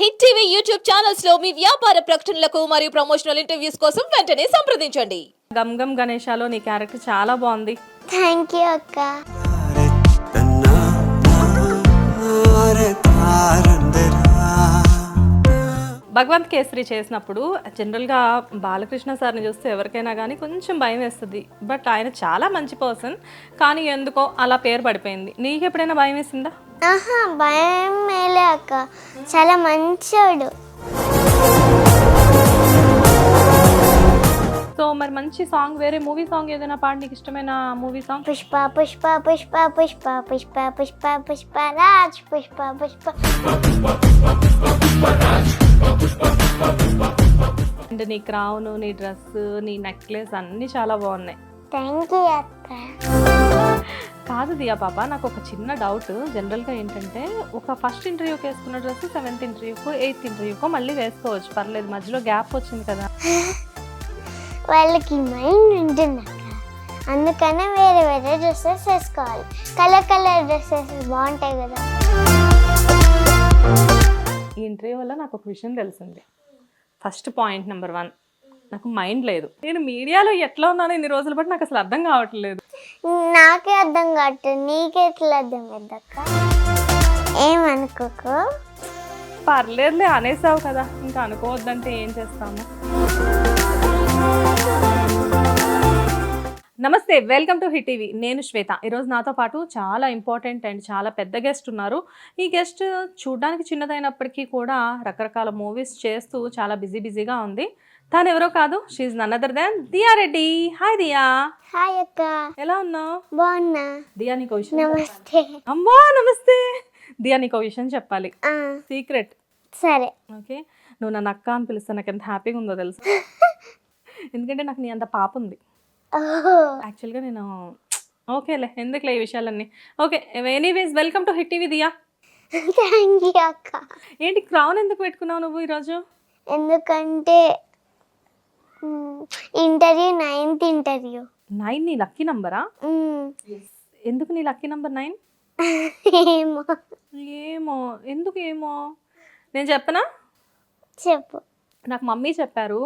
Hit TV YouTube channels లో మీ వ్యాపార ప్రకటనలకు మరియు ప్రమోషనల్ ఇంటర్వ్యూస్ కోసం వెంటనే సంప్రదించండి. గమ్ గమ్ గణేశాలో నీ క్యారెక్టర్ చాలా బాగుంది. థ్యాంక్ యూ అక్క. భగవంత్ కేసరి చేసినప్పుడు జనరల్గా బాలకృష్ణ సార్ని చూస్తే ఎవరికైనా కానీ కొంచెం భయం వేస్తుంది. బట్ ఆయన చాలా మంచి పర్సన్, కానీ ఎందుకో అలా పేరు పడిపోయింది. నీకు ఎప్పుడైనా భయం వేసిందా? ఆహా, భయం మేలే అక్క, చాలా మంచోడు. సో మరి మంచి సాంగ్, వేరే మూవీ సాంగ్ ఏదైనా పాడి, నీకు ఇష్టమైన movie song. Pushpa Pushpa Pushpa Pushpa Pushpa Pushpa Pushpa Raj Pushpa Pushpa. And నీ క్రౌన్, నీ డ్రెస్, నీ నెక్లెస్ అన్నీ చాలా బాగున్నాయి. థ్యాంక్ యూ అక్క. కాదు దియా పాప, నాకు ఒక చిన్న డౌట్. జనరల్గా ఏంటంటే ఒక ఫస్ట్ ఇంటర్వ్యూకి వేసుకున్న డ్రెస్ 7th ఇంటర్వ్యూకో 8th ఇంటర్వ్యూకో మళ్ళీ వేసుకోవచ్చు, పర్లేదు. మధ్యలో గ్యాప్ వచ్చింది కదా. వాళ్ళకి మైండ్ ఉంటుంది అక్క, అందుకనే వేరే వేరే డ్రెస్సెస్ వేసుకోవాలి. కలర్ కలర్ డ్రెస్సెస్ బాగుంటాయి కదా. ఈ ఇంటర్వ్యూ వల్ల నాకు ఒక విషయం తెలిసింది. ఫస్ట్ పాయింట్ నెంబర్ 1, నాకు మైండ్ లేదు. నేను మీడియాలో ఎట్లా ఉన్నాను ఇన్ని రోజులు, బట్టి నాకు అసలు అర్థం కావట్లేదు. నాకే అర్థం కావట్లేదు, నీకే ఎట్లా అర్థం అక్క? ఏమనుకోకు, పర్లేదులే, అనేసావు కదా, ఇంకా అనుకోవద్దంటే ఏం చేస్తాము. నమస్తే, వెల్కమ్ టు హిట్ టీవీ. నేను శ్వేత. ఈరోజు నాతో పాటు చాలా ఇంపార్టెంట్ అండ్ చాలా పెద్ద గెస్ట్ ఉన్నారు. ఈ గెస్ట్ చూడడానికి చిన్నదైనప్పటికీ కూడా రకరకాల మూవీస్ చేస్తూ చాలా బిజీగా ఉంది. తాను ఎవరో కాదు, she none other than Diya Reddy. Hi Diya. Hi అక్క. ఎలా ఉన్నావు? బాగున్నా. దియా, నీకు విషయం. నమస్తే. అమ్మా నమస్తే. దియా, నీకు విషయం చెప్పాలి, సీక్రెట్. సరే. ఓకే, నువ్వు నన్ను అక్క అని పిలుస్తా, నాకు ఎంత హ్యాపీగా ఉందో తెలుసు. ఎందుకంటే నాకు నీ అంత పాప ఉంది యాక్చువల్గా. నేను ఓకేలే, ఎందుకులే ఈ విషయాలన్నీ. Okay, anyways welcome to hit TV Diya. Thank you అక్క. ఏంటి క్రౌన్ ఎందుకు పెట్టుకున్నావు నువ్వు ఈరోజు? ఎందుకంటే ఇంటర్వ్యూ 9th ఇంటర్వ్యూ. 9 నీ లక్కీ నంబరా? ఎందుకు నీ లక్కీ నంబర్ 9? ఏమో ఏమో, ఎందుకు ఏమో నేను చెప్పనా? చెప్పు. నాకు మమ్మీ చెప్పారు,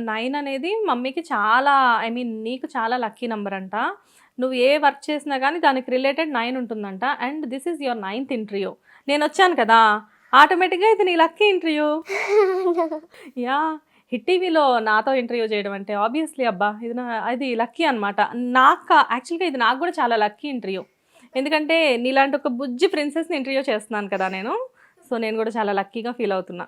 9 అనేది మమ్మీకి చాలా, ఐ మీన్ నీకు చాలా లక్కీ నెంబర్ అంట. నువ్వు ఏ వర్క్ చేసినా కానీ దానికి రిలేటెడ్ 9 ఉంటుందంట. And this is your 9th interview. నేను వచ్చాను కదా, ఆటోమేటిక్గా ఇది నీ లక్కీ ఇంటర్వ్యూ. యా, హిట్ టీవీలో నాతో ఇంటర్వ్యూ చేయడం అంటే ఆబ్వియస్లీ అబ్బా, అది లక్కీ అనమాట. నాకు యాక్చువల్గా ఇది నాకు కూడా చాలా లక్కీ ఇంటర్వ్యూ. ఎందుకంటే నీలాంటి ఒక బుజ్జి ప్రిన్సెస్ని ఇంటర్వ్యూ చేస్తున్నాను కదా నేను. సో నేను కూడా చాలా లక్కీగా ఫీల్ అవుతున్నా.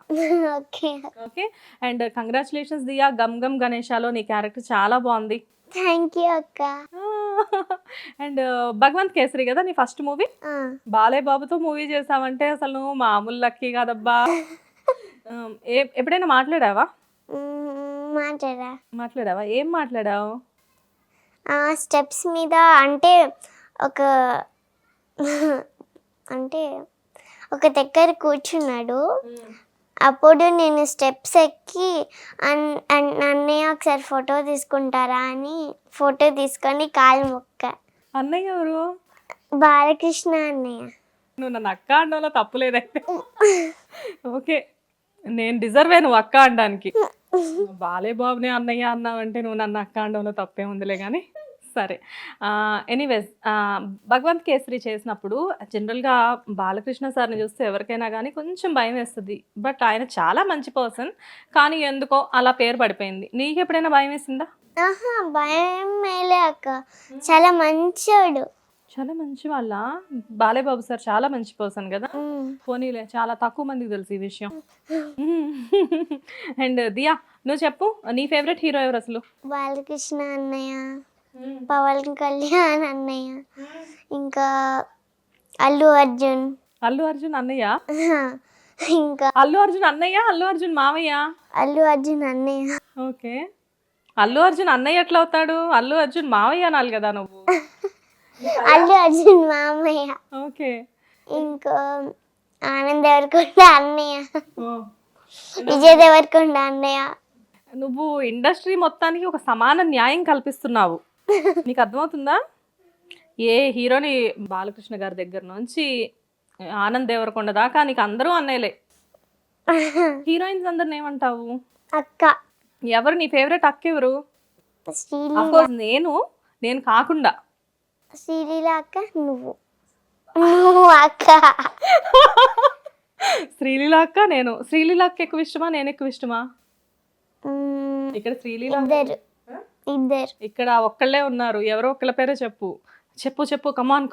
Okay, and congratulations Diya. Gam Gam గణేశాలో నీ క్యారెక్టర్ చాలా బాగుంది. థ్యాంక్ యూ అక్క. అండ్ భగవంత్ కేసరి కదా నీ ఫస్ట్ మూవీ. బాలయ్య బాబుతో మూవీ చేసావంటే అసలు నువ్వు మామూలు లక్కీ కాదబ్బా. ఎప్పుడైనా మాట్లాడావా? మాట్లాడావా? ఏం మాట్లాడావు? స్టెప్స్ మీద అంటే ఒక దగ్గర కూర్చున్నాడు. అప్పుడు నేను స్టెప్స్ ఎక్కి అన్నయ్య ఒకసారి ఫోటో తీసుకుంటారా అని ఫోటో తీసుకొని కాలు మొక్క. అన్నయ్య ఎవరు? బాలకృష్ణ అన్నయ్య. నువ్వు నన్ను అక్క అనడంలో తప్పులేదైతే. ఓకే, నేను డిజర్వే నువ్వు అక్క అనడానికి. బాలయ్య బాబునే అన్నయ్య అన్నావంటే నువ్వు నన్ను అక్క అనడంలో తప్పే ఉందిలే కానీ సరే. ఎనీవేస్, భగవంత్ కేసరి చేసినప్పుడు జనరల్గా బాలకృష్ణ సార్ని చూస్తే ఎవరికైనా కానీ కొంచెం భయం వేస్తుంది. బట్ ఆయన చాలా మంచి పర్సన్, కానీ ఎందుకో అలా పేరు పడిపోయింది. నీకు ఎప్పుడైనా భయం వేసిందా? ఆహా, భయం మేలే అక్క, చాలా మంచోడు. చాలా మంచి వాళ్ళ బాలయ్య బాబు సార్ చాలా మంచి పర్సన్ కదా. పోనీలే, చాలా తక్కువ మందికి తెలుసు ఈ విషయం. అండ్ దియా, నువ్వు చెప్పు, నీ ఫేవరెట్ హీరో ఎవరు అసలు? బాలకృష్ణ అన్నయ్య, పవన్ కళ్యాణ్ అన్నయ్య, ఇంకా అల్లు అర్జున్. అల్లు అర్జున్ అన్నయ్య? ఇంకా అల్లు అర్జున్ అన్నయ్య, అల్లు అర్జున్ మామయ్య? అల్లు అర్జున్ అన్నయ్య. ఓకే, అల్లు అర్జున్ అన్నయ్య ఎట్లా అవుతాడు? అల్లు అర్జున్ మామయ్య అనాలి కదా నువ్వు. అల్లు అర్జున్ మామయ్య. ఓకే, ఇంకా ఆనంద్ దేవరకొండ అన్నయ్య, విజయ్ దేవరకొండ అన్నయ్య. నువ్వు ఇండస్ట్రీ మొత్తానికి ఒక సమాన న్యాయం కల్పిస్తున్నావు. నీకు అర్థమవుతుందా? ఏ హీరోని, బాలకృష్ణ గారి దగ్గర నుంచి ఆనంద్ దేవరకొండ దాకా నీకు అందరూ అన్నయ్యలే. హీరోయిన్స్ అందరిని ఏమంటావు? అక్క ఎవరు నీ ఫేవరెట్ అక్క ఎవరు? శ్రీలీల అఫ్కోర్స్ నేను కాకుండా. శ్రీలీల అక్క నువ్వు అక్క. శ్రీలీల అక్క నేను. శ్రీలీల అక్క ఎక్కువ ఇష్టమా నేను ఎక్కువ ఇష్టమా? ఇక్కడ శ్రీలీల ఇద్దరు ఇక్కడ ఒక్కళ్ళే ఉన్నారు. ఎవరో ఒక్కళ్ళ పేరే చెప్పు. కమాన్.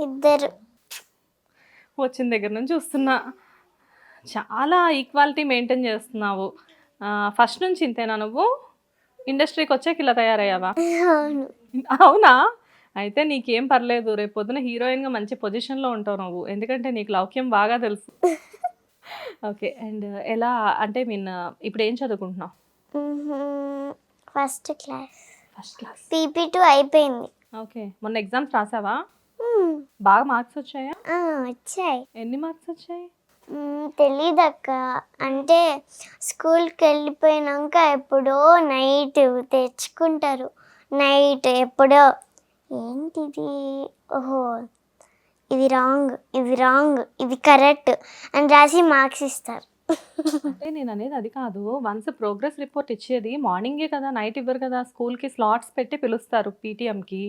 ఇద్దరు వచ్చిన దగ్గర నుంచి చూస్తున్నా చాలా ఈక్వాలిటీ మెయింటైన్ చేస్తున్నావు. ఫస్ట్ నుంచి ఇంతేనా నువ్వు? ఇండస్ట్రీకి వచ్చాక ఇలా తయారయ్యావా? అవును. అవునా? అయితే నీకేం పర్లేదు, రేపు పొద్దున హీరోయిన్గా మంచి పొజిషన్లో ఉంటావు నువ్వు, ఎందుకంటే నీకు లౌక్యం బాగా తెలుసు. ఓకే. అండ్ ఎలా అంటే ఇప్పుడు ఏం చదువుకుంటున్నావు? First class. First class. PP2 అయిపోయింది. ఓకే. మొన్న ఎగ్జామ్స్ రాసావా? మ్మ్. బాగా మార్క్స్ వచ్చాయా? వచ్చాయి. ఎన్ని మార్క్స్ వచ్చాయి? తెలీదక్క, అంటే స్కూల్కి వెళ్ళిపోయినాక ఎప్పుడో నైట్ తెచ్చుకుంటారు. నైట్ ఎప్పుడో ఏంటిది, ఓహో ఇది రాంగ్ ఇది కరెక్ట్ అని రాసి మార్క్స్ ఇస్తారు. అంటే నేను అనేది అది కాదు. వన్స్ ప్రోగ్రెస్ రిపోర్ట్ ఇచ్చేది మార్నింగే కదా, నైట్ ఇవ్వరు కదా. స్కూల్కి స్లాట్స్ పెట్టి పిలుస్తారు పీటీఎంకి.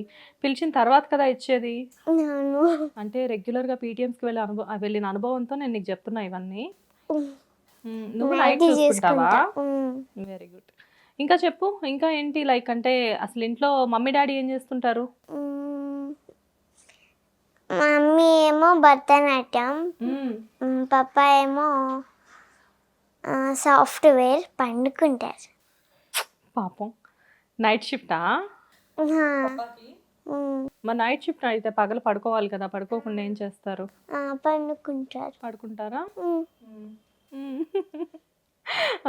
పిలిచిన తర్వాత కదా ఇచ్చేది. నేను అంటే రెగ్యులర్గా పీటీఎంస్కి వెళ్ళిన అనుభవంతో నేను నీకు చెప్తున్నా ఇవన్నీ. నువ్వు నైట్ నైట్ చూసుకుంటావా? చేసుకుంటా. Very good. ఇంకా చెప్పు, ఇంకా ఏంటి లైక్ అంటే అసలు ఇంట్లో మమ్మీ డాడీ ఏం చేస్తుంటారు? మమ్మీ ఏమో భరతనాట్యం, పప్పా ఏమో సాఫ్ట్వేర్, పండుకుంటారు. పాపం. నైట్ షిఫ్టా? మరి నైట్ షిఫ్ట్ అయితే పగలు పడుకోవాలి కదా, పడుకోకుండా ఏం చేస్తారు? పడుకుంటారా?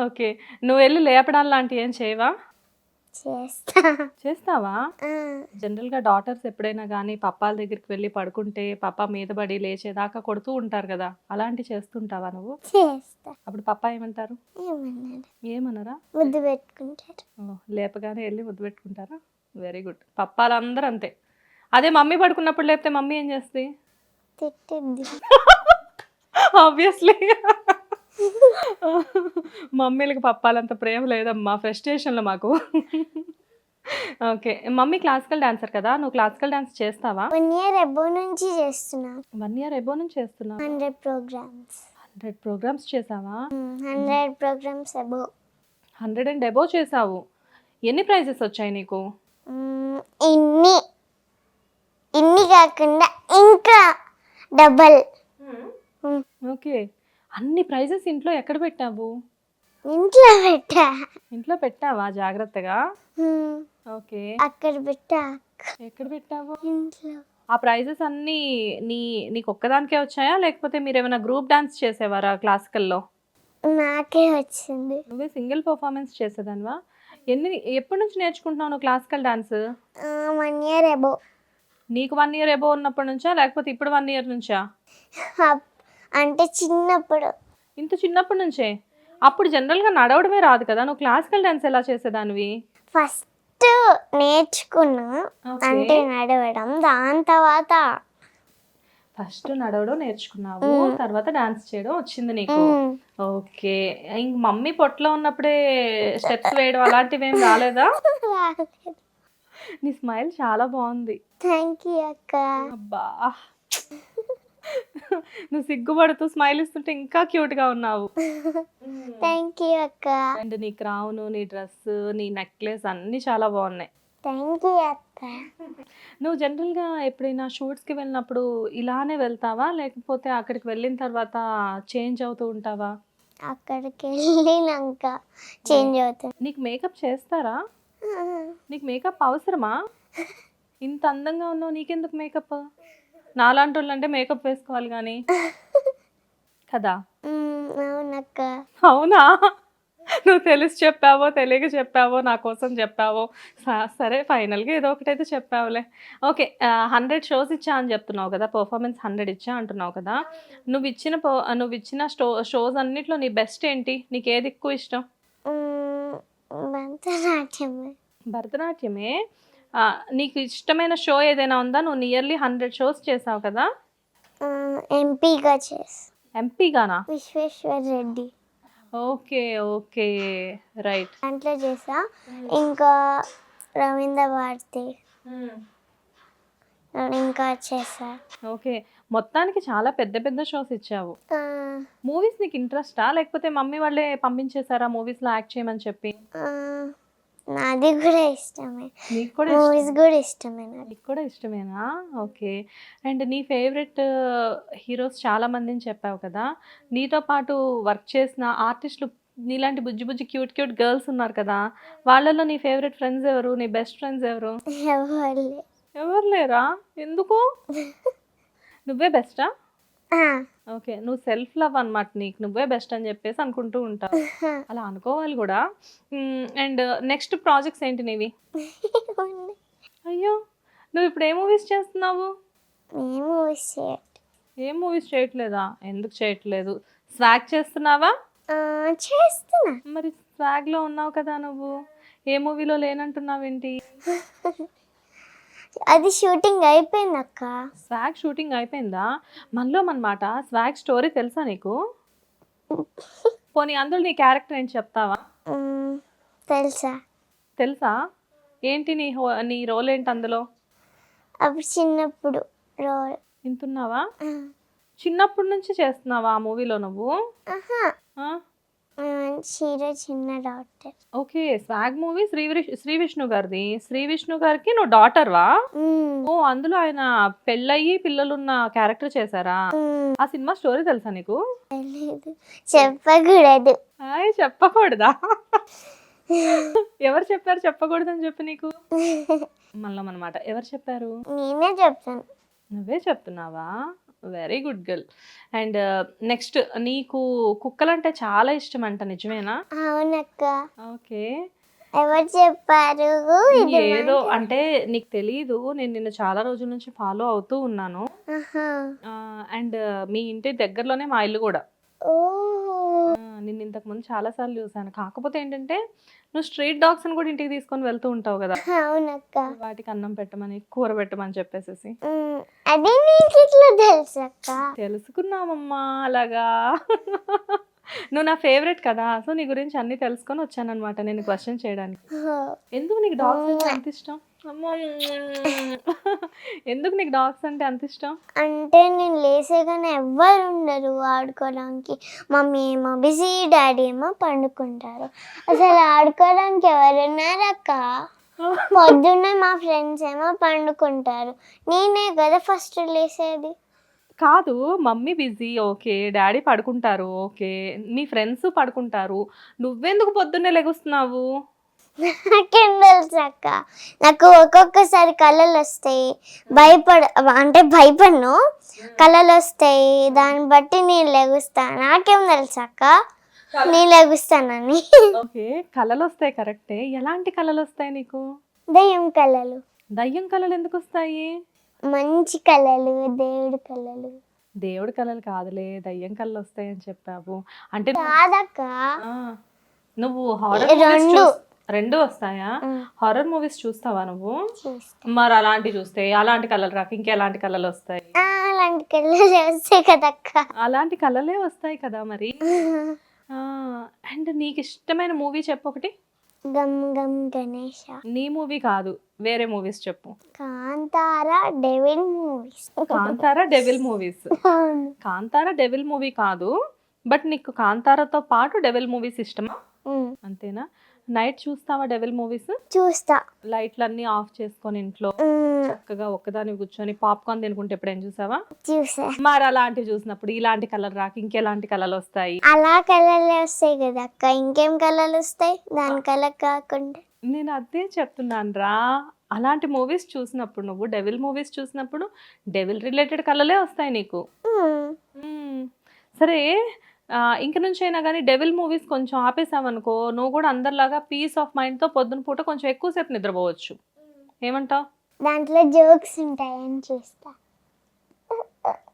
ఓకే. నువ్వు వెళ్ళి లేపడాలు లాంటివి ఏం చేయవా? చేస్తావా? జనరల్గా డాటర్స్ ఎప్పుడైనా కానీ పప్పాల దగ్గరికి వెళ్ళి పడుకుంటే పప్పా మీద పడి లేచేదాకా కొడుతూ ఉంటారు కదా, అలాంటి చేస్తుంటావా నువ్వు? అప్పుడు పప్పా ఏమంటారు? ఏమన్నారా? ముద్దు పెట్టుకుంటారు. లేపగానే వెళ్ళి ముద్దు పెట్టుకుంటారా? Very good. పప్పాలందరూ అంతే. అదే మమ్మీ పడుకున్నప్పుడు లేపితే మమ్మీ ఏం చేస్తుంది? తిట్టింది. ఆబ్వియస్లీ. మమ్మీలకి పప్పాలంత ప్రేమ లేదమ్మా ఫ్రస్ట్రేషన్లో మాకు. ఓకే. మమ్మీ క్లాసికల్ డాన్సర్ కదా, నువ్వు క్లాసికల్ డాన్స్ చేస్తావా? 1 year అబో నుంచి చేస్తున్నా. 1 year అబో నుంచి చేస్తున్నావు? 100 programs. 100 ప్రోగ్రామ్స్ చేసావా? 100 programs అబో. 100 అండ్ అబో చేసావు. ఎన్ని ప్రైజెస్ వచ్చాయి నీకు? ఇన్ని కాకుండా ఇంకా డబల్. ఓకే. అన్ని ప్రైజెస్ ఇంట్లో ఎక్కడ పెట్టావు? ఇంట్లో పెట్టావా జాగ్రత్తగా? ఓకే. అక్కడ పెట్టా. ఎక్కడ పెట్టావు? ఇంట్లో. ఆ ప్రైజెస్ అన్నీ నీకు ఒక్కదానికే వచ్చాయా, లేకపోతే మీరు ఏమైనా గ్రూప్ డాన్స్ చేసేవారా క్లాసికల్లో? నాకే వచ్చింది. నువ్వే సింగిల్ పర్ఫార్మెన్స్ చేసేదానివా? ఎప్పటి నుంచి నేర్చుకుంటున్నావు నువ్వు క్లాసికల్ డాన్స్? 1 year అబో. నీకు 1 year అబో ఉన్నప్పటి నుంచా, లేకపోతే ఇప్పుడు 1 year నుంచా? అంటే చిన్నప్పుడు. ఇంత చిన్నప్పటి నుంచే? అప్పుడు జనరల్గా నడవడమే రాదు కదా, నువ్వు క్లాసికల్ డాన్స్ ఎలా చేసేదానివి? ఫస్ట్ నేర్చుకున్నా, అంటే నడవడం. దాని తర్వాత ఫస్ట్ నడవడం నేర్చుకున్నావు, తర్వాత డాన్స్ చేయడం వచ్చింది నీకు. ఓకే. ఇంక మమ్మీ పొట్టలో ఉన్నప్పుడే స్టెప్స్ వేయడం అలాంటివి ఏం రాలేదా? నీ స్మైల్ చాలా బాగుంది. థ్యాంక్ యూ అక్క. అబ్బా, నువ్వు సిగ్గుపడుతూ స్మైల్ ఇస్తుంటే ఇంకా క్యూట్ గా ఉన్నావు. థ్యాంక్ యూ అక్క. అండ్ నీ క్రౌన్, నీ డ్రెస్, నీ నెక్లెస్ అన్నీ చాలా బాగున్నాయి. థ్యాంక్ యూ అక్క. నువ్వు జనరల్గా ఎప్పుడైనా షూట్స్కి వెళ్ళినప్పుడు ఇలానే వెళ్తావా, లేకపోతే అక్కడికి వెళ్ళిన తర్వాత చేంజ్ అవుతూ ఉంటావా? అక్కడికి వెళ్ళినాక చేంజ్ అవుతుంది. నీకు మేకప్ చేస్తారా? నీకు మేకప్ అవసరమా? ఇంత అందంగా ఉన్నావు, నీకెందుకు మేకప్? నాలాంటి వాళ్ళు అంటే మేకప్ వేసుకోవాలి కానీ కదా. అవునక్క. అవునా? నువ్వు తెలిసి చెప్పావో తెలియక చెప్పావో నా కోసం చెప్పావో, సరే ఫైనల్గా ఏదో ఒకటైతే చెప్పావులే. ఓకే. 100 షోస్ ఇచ్చా అని చెప్తున్నావు కదా, పర్ఫార్మెన్స్ 100 ఇచ్చా అంటున్నావు కదా. నువ్వు ఇచ్చిన షోస్ అన్నిట్లో నీ బెస్ట్ ఏంటి? నీకు ఏది ఎక్కువ ఇష్టం? భరతనాట్యమే. భరతనాట్యమే. నీకు ఇష్టమైన షో ఏదైనా ఉందా? నువ్వు నియర్లీ 100 షోస్ చేసావు కదా. ఎంపీగా చేస్తా. ఎంపీగానా? Vishweshwar Reddy okay, okay, right. దాంట్లో చేసా. ఇంకా రవీంద్ర భారతి ఇంకా చేసా. ఓకే, మొత్తానికి చాలా పెద్ద పెద్ద షోస్ ఇచ్చావు. ఆ, మూవీస్ నీకు ఇంట్రెస్టా, లేకపోతే మమ్మీ వాళ్ళే పంపించేశారా మూవీస్లో యాక్ట్ చేయమని చెప్పి? ఆ, నాది కూడా ఇష్టమే, నీకు కూడా మూవీస్ కూడా ఇష్టమే నాకు. నీకు కూడా ఇష్టమేనా? ఓకే. అండ్ నీ ఫేవరెట్ హీరోస్ చాలా మందిని చెప్పావు కదా, నీతో పాటు వర్క్ చేసిన ఆర్టిస్టులు నీలాంటి బుజ్జి బుజ్జి క్యూట్ క్యూట్ గర్ల్స్ ఉన్నారు కదా, వాళ్ళలో నీ ఫేవరెట్ ఫ్రెండ్స్ ఎవరు, నీ బెస్ట్ ఫ్రెండ్స్ ఎవరు? ఎవరు ఎవరు లేరా? ఎందుకు? నువ్వే బెస్టా? ఆ, ఓకే, నువ్వు సెల్ఫ్ లవ్ అన్నమాట, నీకు నువ్వే బెస్ట్ అని చెప్పేసి అనుకుంటూ ఉంటావు. అలా అనుకోవాలి కూడా. అండ్ నెక్స్ట్ ప్రాజెక్ట్స్ ఏంటి నీవి? ఉంది. అయ్యో, నువ్వు ఇప్పుడు ఏ మూవీస్ చేస్తున్నావు? నేను మూవీస్ చేయట్ ఏం మూవీస్ చేయట్లేదా? ఎందుకు చేయట్లేదు? స్వాగ్ చేస్తున్నావా? చేస్తున్నా. మరి స్వాగ్లో ఉన్నావు కదా నువ్వు, ఏ మూవీలో లేనంటున్నావేంటి? అది షూటింగ్ అయిపోయింది అక్క. స్వాగ్ షూటింగ్ అయిపోయిందా? మనలో మనమాట స్వాగ్ స్టోరీ తెలుసా నీకు? పోనీ అందులో నీ క్యారెక్టర్ ఏంటి చెప్తావా? తెలుసా? తెలుసా? ఏంటి నీ రోల్ ఏంటి అందులో? అప్పుడు చిన్నప్పుడు రోల్. వింటున్నావా? చిన్నప్పటి నుంచి చేస్తున్నావా ఆ మూవీలో నువ్వు? ఆహా, ఆ? హీరో చిన్న doctor. Okay, swag movie Sree Vishnu గారిది. శ్రీ విష్ణు గారికి నువ్వు డాటర్వా? ఓ, అందులో ఆయన పెళ్ళయ్యి పిల్లలున్న క్యారెక్టర్ చేశారా? ఆ సినిమా స్టోరీ తెలుసా నీకు? తెలీదు, చెప్పకూడదు. హాయ్, చెప్పకూడదా? ఎవరు చెప్పారు చెప్పకూడదని చెప్పి నీకు? మళ్ళీ అనమాట, ఎవరు చెప్పారు? నేనే చెప్తాను. నువ్వే చెప్తున్నావా? Very good girl. And next, నీకు కుక్కలంటే చాలా ఇష్టం అంట, నిజమేనా? అవునక్క. ఓకే. ఎవరు చెప్పారు? ఏదో అంటే నీకు తెలియదు, నేను నిన్ను చాలా రోజుల నుంచి ఫాలో అవుతూ ఉన్నాను. ఆహా. అండ్ మీ ఇంటి దగ్గరలోనే మా ఇల్లు కూడా. ఓ, నిన్ను ఇంతకు ముందు చాలా సార్లు చూసాను. కాకపోతే ఏంటంటే నువ్వు స్ట్రీట్ డాగ్స్ అని కూడా ఇంటికి తీసుకొని వెళ్తూ ఉంటావు కదా, అవునక్క. వాటికి అన్నం పెట్టమని కూర పెట్టమని చెప్పేసి. అది నీకు ఇట్లా తెలుసు అక్క? తెలుసుకున్నామమ్మా అలాగా. నువ్వు నా ఫేవరెట్ కదా, సో నీ గురించి అన్ని తెలుసుకొని వచ్చాను అనమాట నేను క్వశ్చన్ చేయడానికి. ఎందుకు నీకు డాగ్స్ అంటే అంత ఇష్టం? అమ్మా, ఎందుకు నీకు డాగ్స్ అంటే అంత ఇష్టం? అంటే నేను లేసేగానే ఎవ్వరు ఉండరు ఆడుకోవడానికి. మమ్మీ ఏమో బిజీ, డాడీ ఏమో పండుకుంటారు. అసలు ఆడుకోవడానికి ఎవరున్నారక్క? పొద్దున్నే మా ఫ్రెండ్స్ ఏమో పండుకుంటారు, నేనే కదా ఫస్ట్ లేసేది. కాదు, మమ్మీ బిజీ, ఓకే, డాడీ పడుకుంటారు, ఓకే, మీ ఫ్రెండ్స్ పడుకుంటారు, నువ్వెందుకు పొద్దున్నే లెగుస్తున్నావు? నాకేం తెలుసు అక్క? నాకు ఒక్కొక్కసారి కళలు వస్తాయి, అంటే భయపడను, కళలు వస్తాయి, దాన్ని బట్టి నేను లెగుస్తాను. నాకేం తెలుసు అక్క నేను లెగుస్తానని? ఓకే, కళలు వస్తాయి, కరెక్టే. ఎలాంటి కళలు వస్తాయి నీకు? దయ్యం కళలు. దయ్యం కళలు ఎందుకు వస్తాయి? మంచి కళలు, దేవుడి కళలు. దేవుడి కళలు కాదులే, దయ్యం కళలు వస్తాయి అని చెప్పావు అంటే కాదక్క, ఆ, నువ్వు హారర్ రెండు వస్తాయా? హారర్ మూవీస్ చూస్తావా నువ్వు? మరి అలాంటి చూస్తే అలాంటి కళలు రాక ఇంకెలాంటి కళలు వస్తాయి? అలాంటి కళలు వస్తాయి కదక్క. అలాంటి కళలే వస్తాయి కదా మరి. అండ్ నీకు ఇష్టమైన మూవీ చెప్పు ఒకటి. గమ్ గమ్ గణేష. నీ మూవీ కాదు, వేరే మూవీస్ చెప్పు. Kantara, devil movies. Kantara, devil movies. Kantara devil movie కాదు, బట్ నీకు కాంతారాతో పాటు డెవిల్ మూవీస్ ఇష్టమా? అంతేనా? నైట్ చూస్తావా డెవిల్ మూవీస్? చూస్తా. లైట్లన్నీ ఆఫ్ చేసుకొని ఇంట్లో చక్కగా ఒక్కదాని కూర్చొని పాప్కార్న్ తినుకుంటే ఎప్పుడైనా చూసావా? చూసా. మరి అలాంటివి చూసినప్పుడు ఇలాంటి కలర్ రాక ఇంకెలాంటి కలర్లు వస్తాయి? అలా కలర్లే వస్తాయి కదా అక్క, ఇంకేం కలర్లు వస్తాయి దాని కలర్ కాకుండా? నేను అదే చెప్తున్నాను రా, అలాంటి మూవీస్ చూసినప్పుడు, నువ్వు డెవిల్ మూవీస్ చూసినప్పుడు డెవిల్ రిలేటెడ్ కలర్లే వస్తాయి నీకు. సరే, ఇంక నుంచి అయినా కానీ డెవిల్ మూవీస్ కొంచెం ఆపేసావనుకో, నువ్వు కూడా అందరిలాగా పీస్ ఆఫ్ మైండ్తో పొద్దున పూట కొంచెం ఎక్కువసేపు నిద్రపోవచ్చు. ఏమంటావు? దాంట్లో జోక్స్ ఉంటాయని చూస్తా.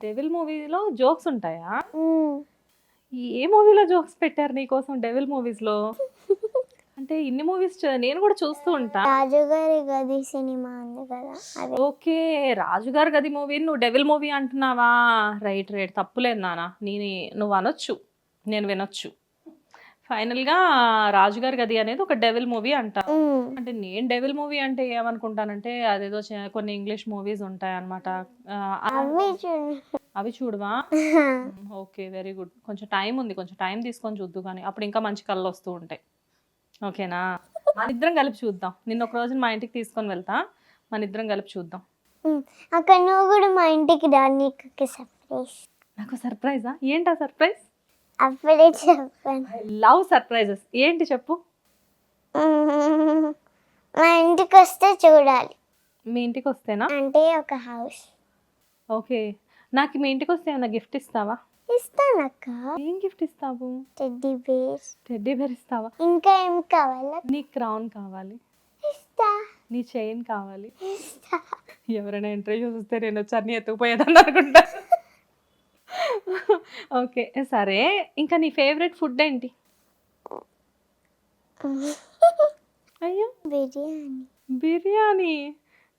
డెవిల్ మూవీలో జోక్స్ ఉంటాయా? ఏ మూవీలో జోక్స్ పెట్టారు నీకోసం డెవిల్ మూవీస్లో? అంటే ఇన్ని మూవీస్ నేను కూడా చూస్తూ ఉంటా. రాజుగారి గది సినిమా ఉంది కదా అది. ఓకే, రాజుగారి గది మూవీ నువ్వు డెవిల్ మూవీ అంటున్నావా? రైట్ రైట్, తప్పులేదు నాన్న, నువ్వు అనొచ్చు, నేను వినొచ్చు. ఫైనల్గా రాజుగారి గది అనేది ఒక డెవిల్ మూవీ అంట. ఉమ్, అంటే నేను డెవిల్ మూవీ అంటే ఏమనుకుంటానంటే అదేదో కొన్ని ఇంగ్లీష్ మూవీస్ ఉంటాయి అనమాట. అవి చూడు. అవి చూడవా? Okay, very good. కొంచెం టైం ఉంది, కొంచెం టైం తీసుకొని చూద్దు కానీ అప్పుడు ఇంకా మంచి కళ్ళు వస్తూ ఉంటాయి. ఓకేనా? మన ఇద్దరం కలిపి చూద్దాం. నిన్న ఒక రోజు మా ఇంటికి తీసుకొని వెళ్తా, మన ఇద్దరం కలిపి చూద్దాం. అక్కడ నువ్వు కూడా మా ఇంటికి రా, నీకు సర్ప్రైజ్. నాకు సర్ప్రైజా? ఏంటా సర్ప్రైజ్? అప్పుడే చెప్పాను. లవ్ సర్ప్రైజెస్ ఏంటి చెప్పు. మా ఇంటికి వస్తే చూడాలి. మీ ఇంటికి వస్తేనా? అంటే ఒక హౌస్. ఓకే, నాకు మీ ఇంటికి వస్తే ఏమైనా గిఫ్ట్ ఇస్తావా? ఇస్తానక్క. ఏం గిఫ్ట్ ఇస్తావు? Teddy bear. టెడ్డీ బేర్ ఇస్తావా? ఇంకా ఏం కావాలా? నీ క్రౌన్ కావాలి, ఇస్తా. నీ చైన్ కావాలి. ఇస్తా. ఎవరైనా ఇంటర్వ్యూ చూస్తే నేను వచ్చి అన్నీ ఎత్తుకుపోయేదాన్ని అనుకుంటా. ఓకే సరే, ఇంకా నీ ఫేవరెట్ ఫుడ్ ఏంటి? అయ్యో, బిర్యానీ. బిర్యానీ.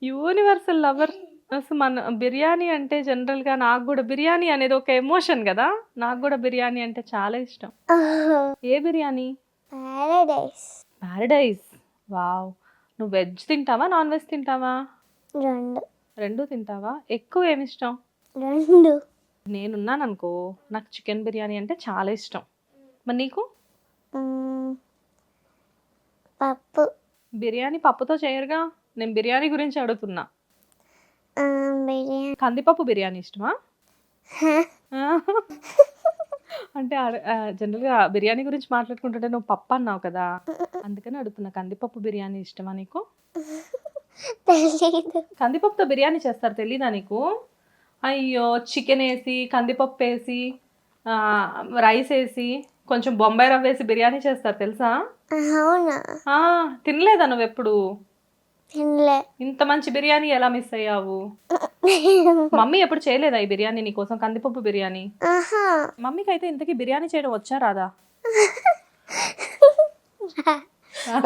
Universal lover. అసలు మన బిర్యానీ అంటే జనరల్గా నాకు కూడా బిర్యానీ అనేది ఒక ఎమోషన్ కదా, నాకు కూడా బిర్యానీ అంటే చాలా ఇష్టం. ఏ బిర్యానీ? పారడైస్. పారడైజ్. వావ్. నువ్వు వెజ్ తింటావా, నాన్ వెజ్ తింటావా? రెండు. రెండు తింటావా? ఎక్కువ ఏమి ఇష్టం? రెండు. నేనున్నాను అనుకో, నాకు చికెన్ బిర్యానీ అంటే చాలా ఇష్టం. మరి నీకు? పప్పు. బిర్యానీ పప్పుతో చేయరుగా, నేను బిర్యానీ గురించి అడుగుతున్నా. బిర్యానీ. కందిపప్పు బిర్యానీ ఇష్టమా? అంటే జనరల్గా బిర్యానీ గురించి మాట్లాడుకుంటుంటే నువ్వు పప్పు అన్నావు కదా, అందుకని అడుగుతున్నా. కందిపప్పు బిర్యానీ ఇష్టమా నీకు? తెలీదు. కందిపప్పుతో బిర్యానీ చేస్తారు, తెలీదా నీకు? అయ్యో, చికెన్ వేసి కందిపప్పు వేసి రైస్ వేసి కొంచెం బొంబాయి రవ్వ వేసి బిర్యానీ చేస్తారు, తెలుసా? అవునా? తినలేదా నువ్వు ఎప్పుడు? తినలే. ఇంత మంచి బిర్యానీ ఎలా మిస్ అయ్యావు? మమ్మీ ఎప్పుడు చేయలేదా ఈ బిర్యానీ నీకోసం, కందిపప్పు బిర్యానీ? ఆహా. మమ్మీకి అయితే ఇంతకీ బిర్యానీ చేయడం వచ్చా రాదా?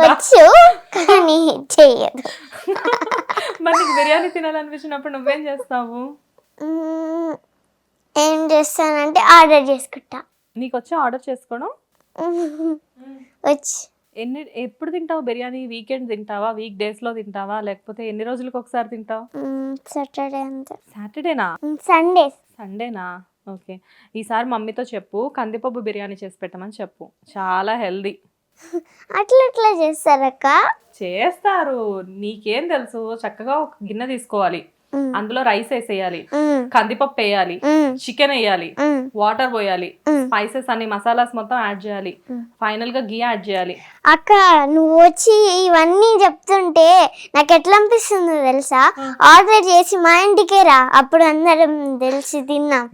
వచ్చు కానీ చెయ్యదు. మరి నీకు బిర్యానీ తినాలనిపించినప్పుడు నువ్వేం చేస్తావు? ఏం చేస్తానంటే ఆర్డర్ చేసుకుంటా. నీకు వచ్చి ఆర్డర్ చేసుకోవడం? వచ్చి. ఎప్పుడు తింటావు బిర్యానీ? వీకెండ్ తింటావా, వీక్ డేస్లో తింటావా, లేకపోతే ఎన్ని రోజులకు ఒకసారి తింటావు? సాటర్డే అంతా. సాటర్డేనా? సండేస్. సండేనా? ఓకే, ఈసారి మమ్మీతో చెప్పు కందిపప్పు బిర్యానీ చేసి పెట్టమని చెప్పు, చాలా హెల్దీ. అట్లా చేస్తారక్క? చేస్తారు, నీకేం తెలుసు. చక్కగా ఒక గిన్నె తీసుకోవాలి, అందులో రైస్ వేసేయాలి, కందిపప్పు వేయాలి, చికెన్ వేయాలి, వాటర్ పోయాలి, స్పైసెస్ అన్ని మసాలాస్ మొత్తం యాడ్ చేయాలి, ఫైనల్ గా గీ యాడ్ చేయాలి. అక్క నువ్వు వచ్చి ఇవన్నీ చెప్తుంటే నాకు ఎట్లా అనిపిస్తుందో తెలుసా? ఆర్డర్ చేసి మా ఇంటికే రా, అప్పుడు అందరం తెలిసి తిన్నాం.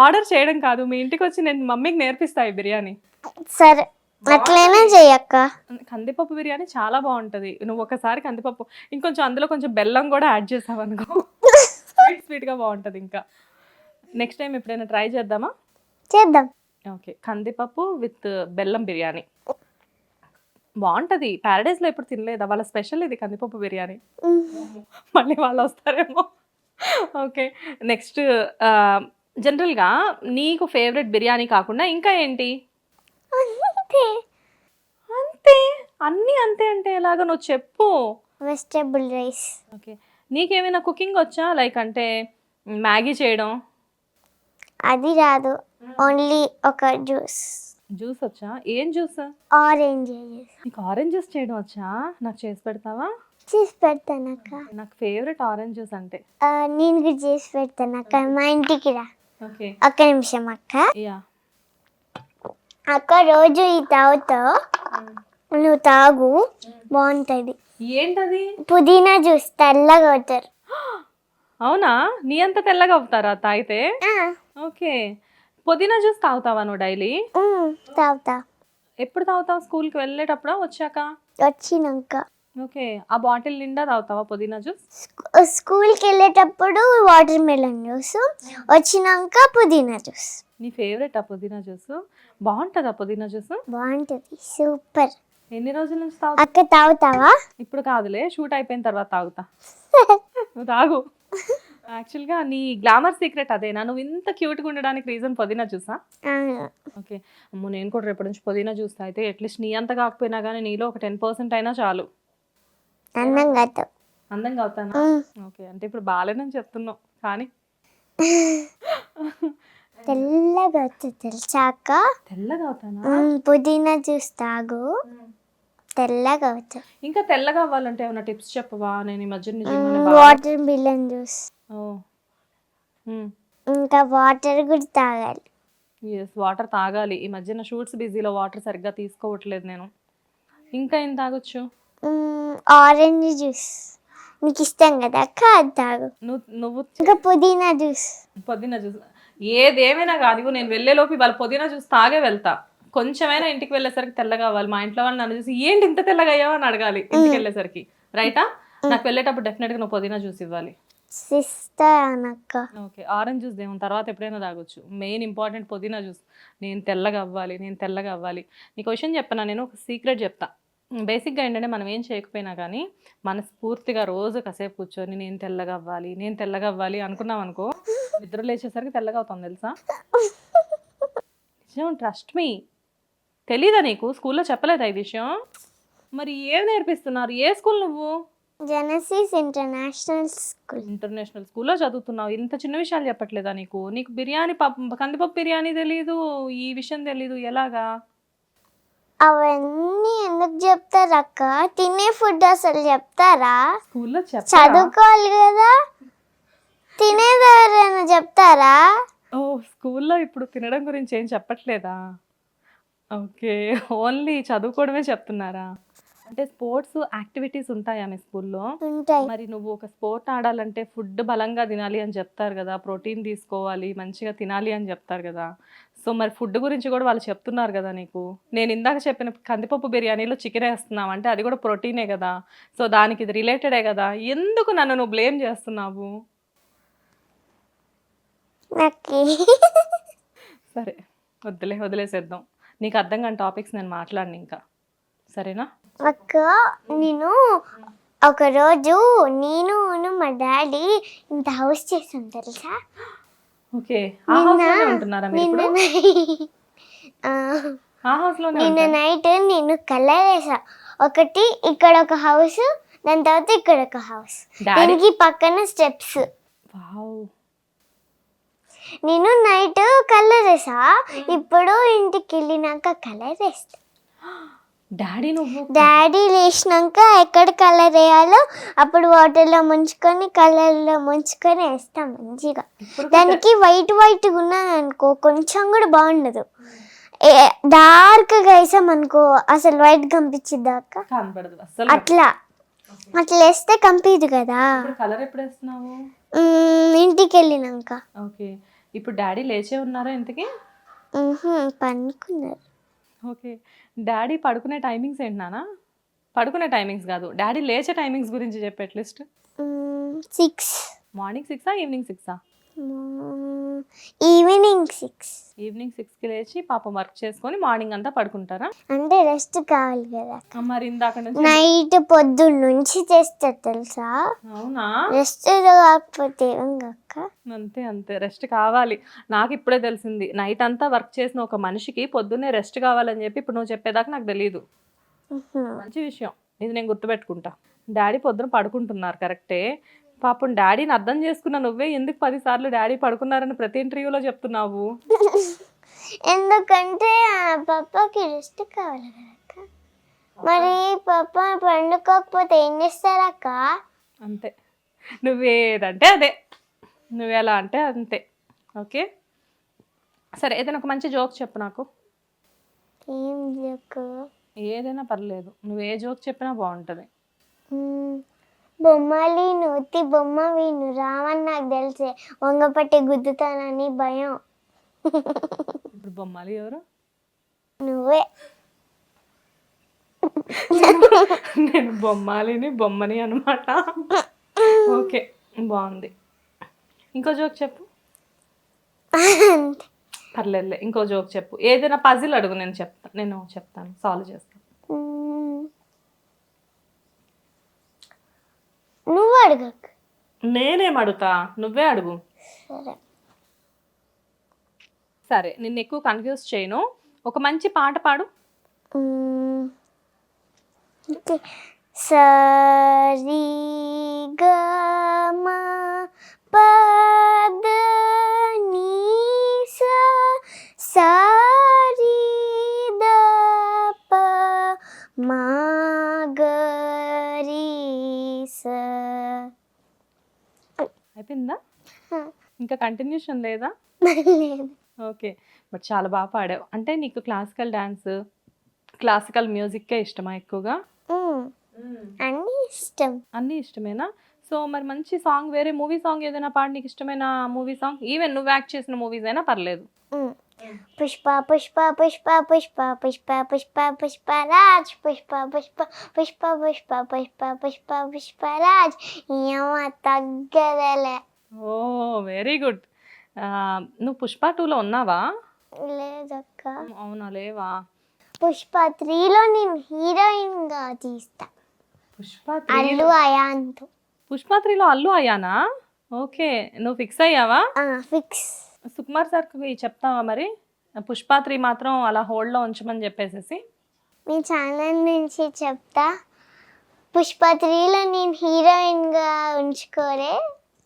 ఆర్డర్ చేయడం కాదు, మీ ఇంటికి వచ్చి నేను మమ్మీకి నేర్పిస్తాయి బిర్యానీ. సరే, అట్లయినా చెయ్యక్క. కందిపప్పు బిర్యానీ చాలా బాగుంటది. నువ్వు ఒకసారి కందిపప్పు ఇంకొంచెం అందులో కొంచెం బెల్లం కూడా యాడ్ చేసావు అనుకో, స్వీట్ స్వీట్ గా బాగుంటది. ఇంకా నెక్స్ట్ టైం ఎప్పుడైనా ట్రై చేద్దామా? చేద్దాం. ఓకే, కందిపప్పు విత్ బెల్లం బిర్యానీ బాగుంటది. ప్యారడైస్ లో ఎప్పుడు తినలేదా? వాళ్ళ స్పెషల్ ఇది కందిపప్పు బిర్యానీ. మళ్ళీ వాళ్ళు వస్తారేమో. ఓకే, నెక్స్ట్ జనరల్గా నీకు ఫేవరెట్ బిర్యానీ కాకుండా ఇంకా ఏంటి? అంతే. అంతే? అన్నీ అంతే అంటే ఎలాగో నువ్వు చెప్పు. Vegetable rice. ఓకే, నీకేమైనా కుకింగ్ వచ్చా? లైక్ అంటే మ్యాగీ చేయడం? అది రాదు, ఓన్లీ ఒక జ్యూస్. జ్యూస్ వచ్చా? ఏం జ్యూస్? Orange juice. నీకు ఆరెంజ్ జ్యూస్ చేయడం వచ్చా? నాకు చేసి పెడతావా? చేసి పెడతానక్క. నాకు ఫేవరెట్ ఆరెంజ్ జ్యూస్ అంటే. నేను కూడా చేసి పెడతానక్క, మా ఇంటికి రా. ఓకే, ఒక్క నిమిషం అక్క. యా. అక్క రోజు ఈ తాగుతావు, నువ్వు తాగు, బాగుంటుంది. ఏంటది? పుదీనా జ్యూస్, తెల్లగా అవుతారు. అవునా? నీ అంత తెల్లగా అవుతారా తాగితే? ఓకే, పుదీనా జ్యూస్ తాగుతావా నువ్వు డైలీ? తాగుతా. ఎప్పుడు తాగుతావు? స్కూల్కి వెళ్ళేటప్పుడా, వచ్చాక? వచ్చినాక. ఓకే. ఆ బాటిల్ నిండా తాగుతావా పుదీనా జ్యూస్? స్కూల్కి వెళ్ళేటప్పుడు వాటర్ మెలన్ జ్యూస్, వచ్చినాక పుదీనా జ్యూస్. నీ ఫేవరెట్ ఆ పుదీనా జ్యూస్? బాగుంటుందా పుదీనా జ్యూస్? బాగుంటుంది, సూపర్. ఎన్ని రోజుల నుంచి తాగుతావు? అక్క తాగుతావా? ఇప్పుడు కాదులే, షూట్ అయిపోయిన తర్వాత తాగుతా. నువ్వు తాగు. యాక్చువల్గా నీ గ్లామర్ సీక్రెట్ అదేనా? నువ్వు ఇంత క్యూట్గా ఉండడానికి రీజన్ పుదీనా జ్యూసా? అవును. ఓకే. అమ్మో, నేను కూడా రేపటి నుంచి పుదీనా జ్యూస్ తాగితే అట్లీస్ట్ నీ అంత కాకపోయినా కానీ నీలో ఒక 10% అయినా చాలు. అందంగా తాగు. అందంగా అవుతానా? ఓకే, అంటే ఇప్పుడు బాగాలేనని చెప్తున్నావు కానీ తెల్లగా అవుతుంది తెలిసాక. తెల్లగా అవుతానా? పుదీనా జ్యూస్ తాగు, తెల్లగా అవుతుంది. ఇంకా తెల్లగా అవ్వాలంటే ఏమైనా టిప్స్ చెప్పవా? నేను ఈ మధ్య వాటర్ మిలన్ జ్యూస్, ఇంకా వాటర్ కూడా తాగాలి. ఎస్, వాటర్ తాగాలి. ఈ మధ్యన షూట్స్ బిజీలో వాటర్ సరిగ్గా తీసుకోవట్లేదు నేను. ఇంకా ఏం తాగొచ్చు? ఆరెంజ్ జ్యూస్ నీకు ఇష్టం కదా అక్క, అది తాగు. నువ్వు ఇంకా పుదీనా జ్యూస్. పుదీనా జ్యూస్ ఏదేమైనా కాదు, నేను వెళ్ళేలోపు వాళ్ళ పుదీనా జ్యూస్ తాగే వెళ్తా. కొంచెమైనా ఇంటికి వెళ్ళేసరికి తెల్లగా అవ్వాలి. మా ఇంట్లో వాళ్ళు నన్ను చూసి ఏంటి ఇంత తెల్లగా అయ్యావా అని అడగాలి ఇంటికి వెళ్ళేసరికి. రైటా? నాకు వెళ్ళేటప్పుడు డెఫినెట్గా నువ్వు పుదీనా జ్యూస్ ఇవ్వాలి. ఇస్తానక్క. ఓకే, ఆరెంజ్ జ్యూస్ దేవుని తర్వాత ఎప్పుడైనా తాగొచ్చు. మెయిన్ ఇంపార్టెంట్ పుదీనా జ్యూస్. నేను తెల్లగా అవ్వాలి, నేను తెల్లగా అవ్వాలి. నీకు విషయం చెప్పనా, నేను ఒక సీక్రెట్ చెప్తా. బేసిక్గా ఏంటంటే మనం ఏం చేయకపోయినా కానీ మనస్ఫూర్తిగా రోజు కాసేపు కూర్చొని నేను తెల్లగా అవ్వాలి, నేను తెల్లగా అవ్వాలి అనుకున్నాం అనుకో, నిద్ర లేచేసరికి తెల్లగా అవుతాం తెలుసా? నిజం, ట్రస్ట్ మీ. తెలీదా నీకు? స్కూల్లో చెప్పలేదా ఈ విషయం? మరి ఏం నేర్పిస్తున్నారు? ఏ స్కూల్ నువ్వు? Genesis international school. ఇంటర్నేషనల్ స్కూల్లో చదువుతున్నావు, ఇంత చిన్న విషయాలు చెప్పట్లేదా నీకు? నీకు బిర్యానీ కందిపప్పు బిర్యానీ తెలీదు, ఈ విషయం తెలీదు, ఎలాగా? అవన్నీ ఎందుకు చెప్తారు అక్క? తినే ఫుడ్ అసలు చెప్తారా? స్కూల్లో చదువుకోవాలి కదా, తినేది ఎవరైనా చెప్తారా? ఓ, స్కూల్లో ఇప్పుడు తినడం గురించి ఏం చెప్పట్లేదా? ఓకే, ఓన్లీ చదువుకోవడమే చెప్తున్నారా? అంటే స్పోర్ట్స్ యాక్టివిటీస్ ఉంటాయా మీ స్కూల్లో? ఉంటాయి. మరి నువ్వు ఒక స్పోర్ట్ ఆడాలంటే ఫుడ్ బలంగా తినాలి అని చెప్తారు కదా, ప్రోటీన్ తీసుకోవాలి, మంచిగా తినాలి అని చెప్తారు కదా. సో మరి ఫుడ్ గురించి కూడా వాళ్ళు చెప్తున్నారు కదా నీకు. నేను ఇందాక చెప్పిన కందిపప్పు బిర్యానీలో చికెన్ వేస్తున్నావు అంటే అది కూడా ప్రోటీనే కదా. సో దానికి ఇది రిలేటెడే కదా. ఎందుకు నన్ను నువ్వు బ్లేమ్ చేస్తున్నావు? సరే, వదిలేసేద్దాం. నీకు అర్థం కాని టాపిక్స్ నేను మాట్లాడను ఇంకా, సరేనా? అక్క, నేను ఒకరోజు నేను మా డాడీ ఇంత హౌస్ చేసాం తెలుసా? ఓకే, ఆ హౌస్లోనే ఉంటున్నారా మీరు ఇప్పుడు? ఆ హౌస్లోనే నిన్న నైట్ నేను కలర్ వేసా. ఒకటి ఇక్కడ ఒక హౌస్, దాని తర్వాత ఇక్కడ ఒక హౌస్, దీనికి పక్కన స్టెప్స్. వావ్. నేను నైట్ కలర్ వేసా, ఇప్పుడు ఇంటికి వెళ్ళినాక కలర్ వేస్తా. డాడీ లేచినాక ఎక్కడ కలర్ వేయాలో అప్పుడు వాటర్లో ముంచుకొని కలర్లో ముంచుకొని వేస్తాం మంచిగా. దానికి వైట్ వైట్గా ఉన్నది అనుకో కొంచెం కూడా బాగుండదు. డార్క్గా వేసాం అనుకో అసలు వైట్ కనిపించిద్దా అక్క? కనపడదు అట్లా వేస్తే కంపీదు కదా. కలర్ ఎప్పుడు వేస్తున్నావు? ఇంటికి వెళ్ళినాక. ఓకే, ఇప్పుడు డాడీ లేచే ఉన్నారా ఇంతకి? పనుకున్నారు. ఓకే, డాడీ పడుకునే టైమింగ్స్ ఏంటి నాన్న? పడుకునే టైమింగ్స్ కాదు, డాడీ లేచే టైమింగ్స్ గురించి చెప్పు అట్లీస్ట్. 6. మార్నింగ్ 6ఆ ఈవినింగ్ 6ఆ? ఈవినింగ్ 6. ఈవినింగ్ 6కి లేచి పాపం వర్క్ చేసుకొని మార్నింగ్ అంతా పడుకుంటారా? అంటే రెస్ట్ కావాలి కదా. మరి ఇందాక నుంచి నైట్ పొద్దున్న నుంచి చేస్తారు తెలుసా? అవునా? రెస్ట్ కాకపోతే అక్క. అంతే రెస్ట్ కావాలి. నాకు ఇప్పుడే తెలిసింది, నైట్ అంతా వర్క్ చేసిన ఒక మనిషికి పొద్దున్నే రెస్ట్ కావాలని చెప్పి ఇప్పుడు నువ్వు చెప్పేదాకా నాకు తెలియదు. మంచి విషయం, ఇది నేను గుర్తుపెట్టుకుంటా. డాడీ పొద్దున పడుకుంటున్నారు కరెక్టే, పాపం డాడీని అర్థం చేసుకున్న నువ్వే ఎందుకు 10 సార్లు డాడీ పడుకున్నారని ప్రతి ఇంటర్వ్యూలో చెప్తున్నావు? ఎందుకంటే పప్పాకి రెస్ట్ కావాలి కదక్క. మరి పప్ప పండుకోకపోతే ఏం చేస్తారక్క? అంతే, నువ్వేదంటే అదే, నువ్వెలా అంటే అంతే. ఓకే సరే, ఏదైనా ఒక మంచి జోక్ చెప్పు నాకు. ఏం జోక్? ఏదైనా పర్లేదు, నువ్వు ఏ జోక్ చెప్పినా బాగుంటుంది. బొమ్మలి నూతి బొమ్మ వీను రావని నాకు తెలిసే, వంగపట్టి గుద్దుతానని భయం. ఇప్పుడు బొమ్మలి ఎవరు? నువ్వే. నేను బొమ్మని అనమాట. ఓకే, బాగుంది. ఇంకో జోక్ చెప్పు. పర్లేదులే, ఇంకో జోక్ చెప్పు. ఏదైనా పజిల్ అడుగు, నేను చెప్తాను, సాల్వ్ చేస్తాను. నువ్వు అడగకు. నేనేం అడుగుతా, నువ్వే అడుగు. సరే. సరే, నిన్ను ఎక్కువ కన్ఫ్యూజ్ చేయను. ఒక మంచి పాట పాడు. ఓకే. సరి గ మ పద ని స సరి ద ప మ గ రి స. అయిపోయిందా? ఇంకా కంటిన్యూషన్ లేదా? లేదు. ఓకే, బట్ చాలా బాగా పాడావు. అంటే నీకు క్లాసికల్ డాన్స్, క్లాసికల్ మ్యూజిక్కే ఇష్టమా ఎక్కువగా? అన్నీ ఇష్టం. అన్నీ ఇష్టమేనా? సో మరి మంచి సాంగ్, వేరే మూవీ సాంగ్ ఏదైనా పాడు, నీకు ఇష్టమైన మూవీ సాంగ్. ఈవెన్ నువ్వు యాక్ట్ చేసిన మూవీస్ అయినా పర్లేదు. పుష్ప పుష్ప పుష్ప పుష్ప పుష్ప పుష్ప పుష్పరాజ్ పుష్ప పుష్ప పుష్ప పుష్ప పుష్ప పుష్ప పుష్పరాజ్ ఏమ తగ్గదలే. ఓ వెరీ గుడ్. నువ్వు పుష్ప 2లో ఉన్నావా? లేదక్క. అవునా, లేవా? పుష్ప 3లో నేను హీరోయిన్ గా తీస్తా. పుష్ప అల్లు అయాన్తో. పుష్ప 3లో అల్లు అయ్యానా? ఓకే, నువ్వు ఫిక్స్ అయ్యావా? ఫిక్స్. సుకుమార్ సార్కి చెప్తావా మరి, పుష్ప 3 మాత్రం అలా హోల్డ్లో ఉంచమని చెప్పేసి? మీ ఛానల్ నుంచి చెప్తా. పుష్ప 3లో నేను హీరోయిన్ గా ఉంచుకోరే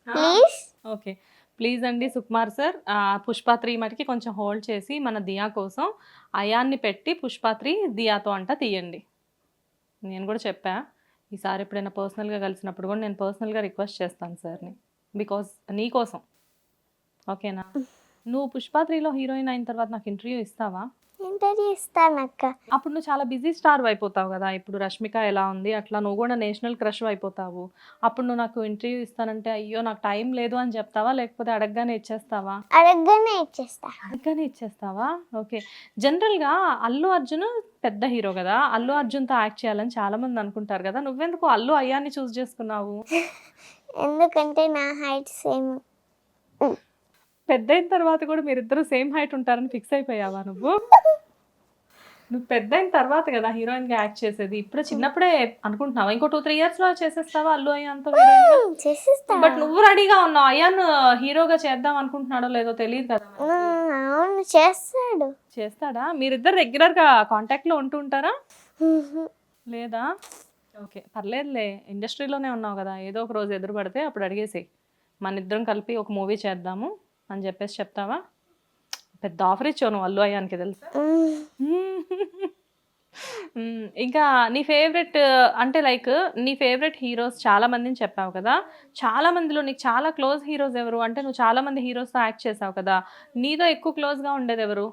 ప్లీజ్. ఓకే, ప్లీజ్ అండి సుకుమార్ సార్, పుష్ప 3 మటుకి కొంచెం హోల్డ్ చేసి మన దియా కోసం అయాన్ని పెట్టి పుష్ప 3 దియాతో అంట తీయండి. నేను కూడా చెప్పా, ఈసారి ఎప్పుడైనా పర్సనల్గా కలిసినప్పుడు కూడా నేను పర్సనల్గా రిక్వెస్ట్ చేస్తాను సార్ని, బికాజ్ నీ కోసం. ఓకేనా? నువ్వు పుష్ప 3లో హీరోయిన్ అయిన తర్వాత నాకు ఇంటర్వ్యూ ఇస్తావా? ఇంటర్వ్యూ ఇస్తానక్క. అప్పుడు నువ్వు చాలా బిజీ స్టార్ అయిపోతావు కదా. ఇప్పుడు రష్మిక ఎలా ఉంది అట్లా నువ్వు కూడా నేషనల్ క్రష్ అయిపోతావు. అప్పుడు నువ్వు నాకు ఇంటర్వ్యూ ఇస్తానంటే అయ్యో నాకు టైం లేదు అని చెప్తావా, లేకపోతే అడగగానే ఇచ్చేస్తావా? అడగగానే ఇచ్చేస్తా. అడగగానే ఇచ్చేస్తావా? ఓకే. జనరల్గా అల్లు అర్జున్ పెద్ద హీరో కదా, అల్లు అర్జున్తో యాక్ట్ చేయాలని చాలా మంది అనుకుంటారు కదా, నువ్వెందుకు అల్లు అయ్యాన్ని చూస్ చేసుకున్నావు? ఎందుకంటే నా హైట్ సేమ్. పెద్ద అయిన తర్వాత కూడా మీరిద్దరూ సేమ్ హైట్ ఉంటారని ఫిక్స్ అయిపోయావా నువ్వు? నువ్వు పెద్ద అయిన తర్వాత కదా హీరోయిన్గా యాక్ట్ చేసేది, ఇప్పుడు చిన్నప్పుడే అనుకుంటున్నావా? ఇంకో 2-3 ఇయర్స్లో చేసేస్తావా అల్లు అయ్యాన్తో హీరోయిన్గా? చేసేస్తా. బట్ నువ్వు రెడీగా ఉన్నావు, అయ్యాన్ హీరోగా చేద్దాం అనుకుంటున్నాడో లేదో తెలియదు కదా. అవును, చేస్తాడు. చేస్తాడా? మీరిద్దరు రెగ్యులర్గా కాంటాక్ట్లో ఉంటూ ఉంటారా? లేదా? ఓకే, పర్లేదులే, ఇండస్ట్రీలోనే ఉన్నావు కదా, ఏదో ఒక రోజు ఎదురు పడితే అప్పుడు అడిగేసి మన ఇద్దరం కలిపి ఒక మూవీ చేద్దాము అని చెప్పేసి చెప్తావా? పెద్ద ఆఫర్ ఇచ్చావు నువ్వు అల్లు అయ్యానికి, తెలుసా? ఇంకా నీ ఫేవరెట్ అంటే లైక్ నీ ఫేవరెట్ హీరోస్ చాలా మందిని చెప్పావు కదా, చాలా మందిలో నీకు చాలా క్లోజ్ హీరోస్ ఎవరు? అంటే నువ్వు చాలా మంది హీరోస్తో యాక్ట్ చేసావు కదా, నీతో ఎక్కువ క్లోజ్గా ఉండేది ఎవరు?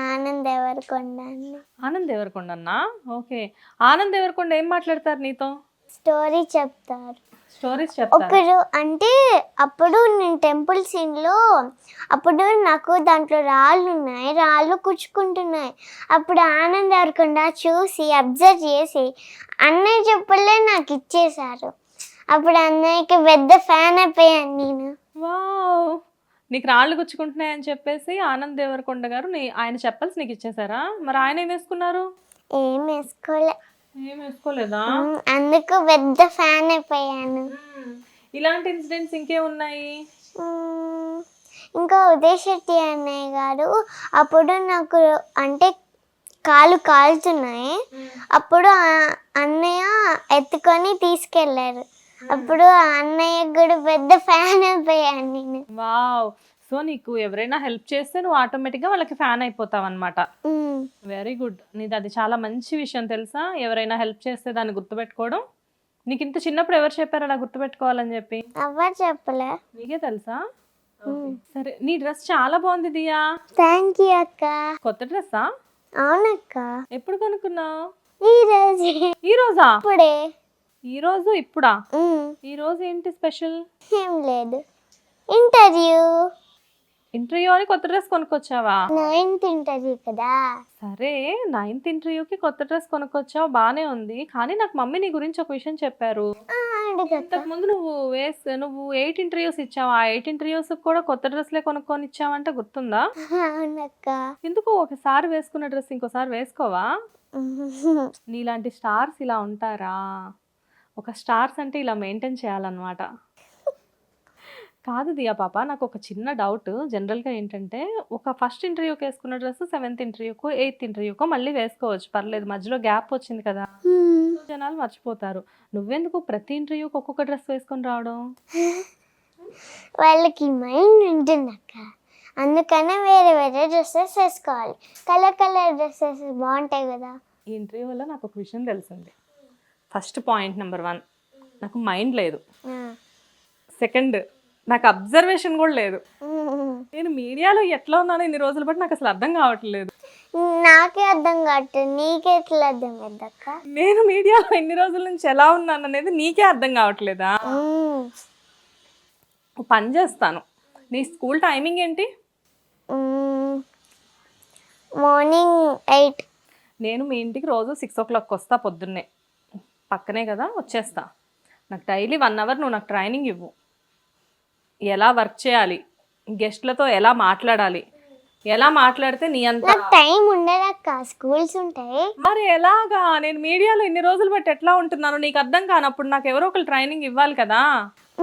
ఆనంద్ దేవరకొండ. ఆనంద్ దేవరకొండన్నా? ఓకే, ఆనంద్ దేవరకొండ ఏం మాట్లాడతారు నీతో? స్టోరీ చెప్తారు. స్టోరీస్ చెప్తారు. ఒకరు అంటే అప్పుడు నేను టెంపుల్ సీన్లో అప్పుడు నాకు దాంట్లో రాళ్ళు ఉన్నాయి, రాళ్ళు కుచ్చుకుంటున్నాయి. అప్పుడు ఆనంద్ దేవరకొండ చూసి అబ్జర్వ్ చేసి అన్నయ్య చెప్పులే నాకు ఇచ్చేశారు. అప్పుడు అన్నయ్యకి పెద్ద ఫ్యాన్ అయిపోయాను నేను. వావ్, నీకు రాళ్ళు గుచ్చుకుంటున్నాయని చెప్పేసి ఆనంద్ దేవరకొండ గారు ఆయన చెప్పల్స్ నీకు ఇచ్చేసారా? మరి ఆయన ఏం వేసుకున్నారు? ఏం వేసుకోలే. ఏం వేసుకోలేదా? అందుకు పెద్ద ఫ్యాన్ అయిపోయాను. ఇలాంటి ఇన్సిడెంట్స్ ఇంకే ఉన్నాయి? ఇంకా ఉదయ్ శెట్టి అన్నయ్య గారు అప్పుడు నాకు అంటే కాలు కాలుతున్నాయి, అప్పుడు అన్నయ్య ఎత్తుకొని తీసుకెళ్లారు. అప్పుడు అన్నయ్య కూడా పెద్ద ఫ్యాన్ అయిపోయాను నేను. వావ్, సో నీకు ఎవరైనా హెల్ప్ చేస్తే నువ్వు ఆటోమేటిక్గా వాళ్ళకి ఫ్యాన్ అయిపోతావు అనమాట. వెరీ గుడ్, నీది అది చాలా మంచి విషయం తెలుసా, ఎవరైనా హెల్ప్ చేస్తే దాన్ని గుర్తుపెట్టుకోవడం. నీకు ఇంత చిన్నప్పుడు ఎవరు చెప్పారు అలా గుర్తుపెట్టుకోవాలని చెప్పి? ఎవరు చెప్పలే. నీకే తెలుసా? సరే, నీ డ్రెస్ చాలా బాగుంది దియా. థ్యాంక్ యూ అక్క. కొత్త డ్రెస్సా? అవునక్క. ఎప్పుడు కొనుక్కున్నావు? ఈరోజు. ఈ రోజా? ఇప్పుడే. ఈ రోజు ఇప్పుడా? ఈ రోజు ఏంటి స్పెషల్? ఏం లేదు, ఇంటర్వ్యూ. ఇంటర్వ్యూ అని కొత్త డ్రెస్ కొనుక్కొచ్చావా? 9th ఇంటర్వ్యూ కదా. సరే 9th ఇంటర్వ్యూకి కొత్త డ్రెస్ కొనుక్కొచ్చావు, బానే ఉంది. కానీ నాకు మమ్మీ నీ గురించి ఒక విషయం చెప్పారు. అడుగక్క. ఇంతకు ముందు నువ్వు 8 ఇంటర్వ్యూస్ ఇచ్చావు. ఆ 8 ఇంటర్వ్యూస్ కూడా కొత్త డ్రెస్లే కొనుక్కొని ఇచ్చావంటే గుర్తుందా? అవునక్క. ఎందుకు ఒకసారి వేసుకున్న డ్రెస్ ఇంకోసారి వేసుకోవా? నీలాంటి స్టార్స్ ఇలా ఉంటారా? ఒక స్టార్స్ అంటే ఇలా మెయింటైన్ చేయాలన్నమాట. కాదు దియా పాప, నాకు ఒక చిన్న డౌట్. జనరల్గా ఏంటంటే ఒక ఫస్ట్ ఇంటర్వ్యూకి వేసుకున్న డ్రెస్ 7th ఇంటర్వ్యూకో 8th ఇంటర్వ్యూకో మళ్ళీ వేసుకోవచ్చు, పర్లేదు. మధ్యలో గ్యాప్ వచ్చింది కదా, జనాలు మర్చిపోతారు. నువ్వెందుకు ప్రతి ఇంటర్వ్యూకి ఒక్కొక్క డ్రెస్ వేసుకొని రావడం? వాళ్ళకి మైండ్ ఉంటుందక్క, అందుకనే వేరే వేరే డ్రెస్సెస్ వేసుకోవాలి. కలర్ డ్రెస్సెస్ బాగుంటాయి కదా. ఈ ఇంటర్వ్యూ వల్ల నాకు ఒక విషయం తెలిసింది. ఫస్ట్ పాయింట్ నెంబర్ 1, నాకు మైండ్ లేదు. సెకండ్, నాకు అబ్జర్వేషన్ కూడా లేదు. నేను మీడియాలో ఎట్లా ఉన్నానో ఇన్ని రోజులు బట్టి నాకు అసలు అర్థం కావట్లేదు. నాకే అర్థం కావట్లేదు, నీకే ఎట్లా అర్థం అక్క? నేను మీడియాలో ఇన్ని రోజుల నుంచి ఎలా ఉన్నాను అనేది నీకే అర్థం కావట్లేదా? పని చేస్తాను. నీ స్కూల్ టైమింగ్ ఏంటి? మార్నింగ్ 8. నేను మీ ఇంటికి రోజు 6 o'clock వస్తా, పొద్దున్నే. పక్కనే కదా, వచ్చేస్తా. నాకు డైలీ 1 hour నువ్వు నాకు ట్రైనింగ్ ఇవ్వు. ఎలా వర్క్ చేయాలి, గెస్ట్లతో ఎలా మాట్లాడాలి, ఎలా మాట్లాడితే నీ అంత. నాకు టైం ఉండదక్క, స్కూల్స్ ఉంటాయి. మరి ఎలాగా? నేను మీడియాలో ఇన్ని రోజులు బట్టి ఎట్లా ఉంటున్నాను నీకు అర్థం కానప్పుడు నాకు ఎవరో ఒకరు ట్రైనింగ్ ఇవ్వాలి కదా.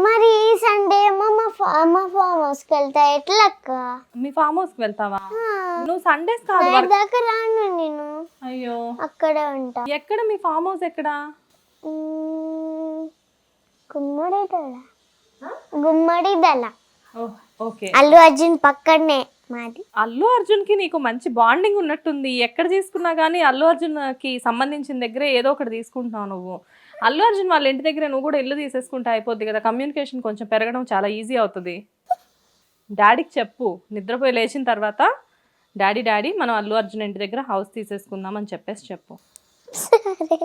మరి ఈ సండే ఏమో మా ఫామ్ హౌస్కి వెళ్తా, ఎట్లా అక్క? మీ ఫామ్ హౌస్కి వెళ్తావా? నువ్వు సండేస్ కాదు బయట దాకా రాను నేను. అయ్యో, అక్కడే ఉంటా. ఎక్కడ మీ ఫామ్ హౌస్? ఎక్కడ? గుమ్మడిదల. ఓకే, అల్లు అర్జున్ పక్కనే మాది. అల్లు అర్జున్కి నీకు మంచి బాండింగ్ ఉన్నట్టుంది. ఎక్కడ తీసుకున్నా కానీ అల్లు అర్జున్కి సంబంధించిన దగ్గరే ఏదో ఒకటి తీసుకుంటున్నావు నువ్వు. అల్లు అర్జున్ వాళ్ళ ఇంటి దగ్గర నువ్వు కూడా ఇల్లు తీసేసుకుంటే అయిపోద్ది కదా, కమ్యూనికేషన్ కొంచెం పెరగడం చాలా ఈజీ అవుతుంది. డాడీకి చెప్పు, నిద్రపోయి లేచిన తర్వాత డాడీ మనం అల్లు అర్జున్ ఇంటి దగ్గర హౌస్ తీసేసుకుందాం అని చెప్పేసి చెప్పు.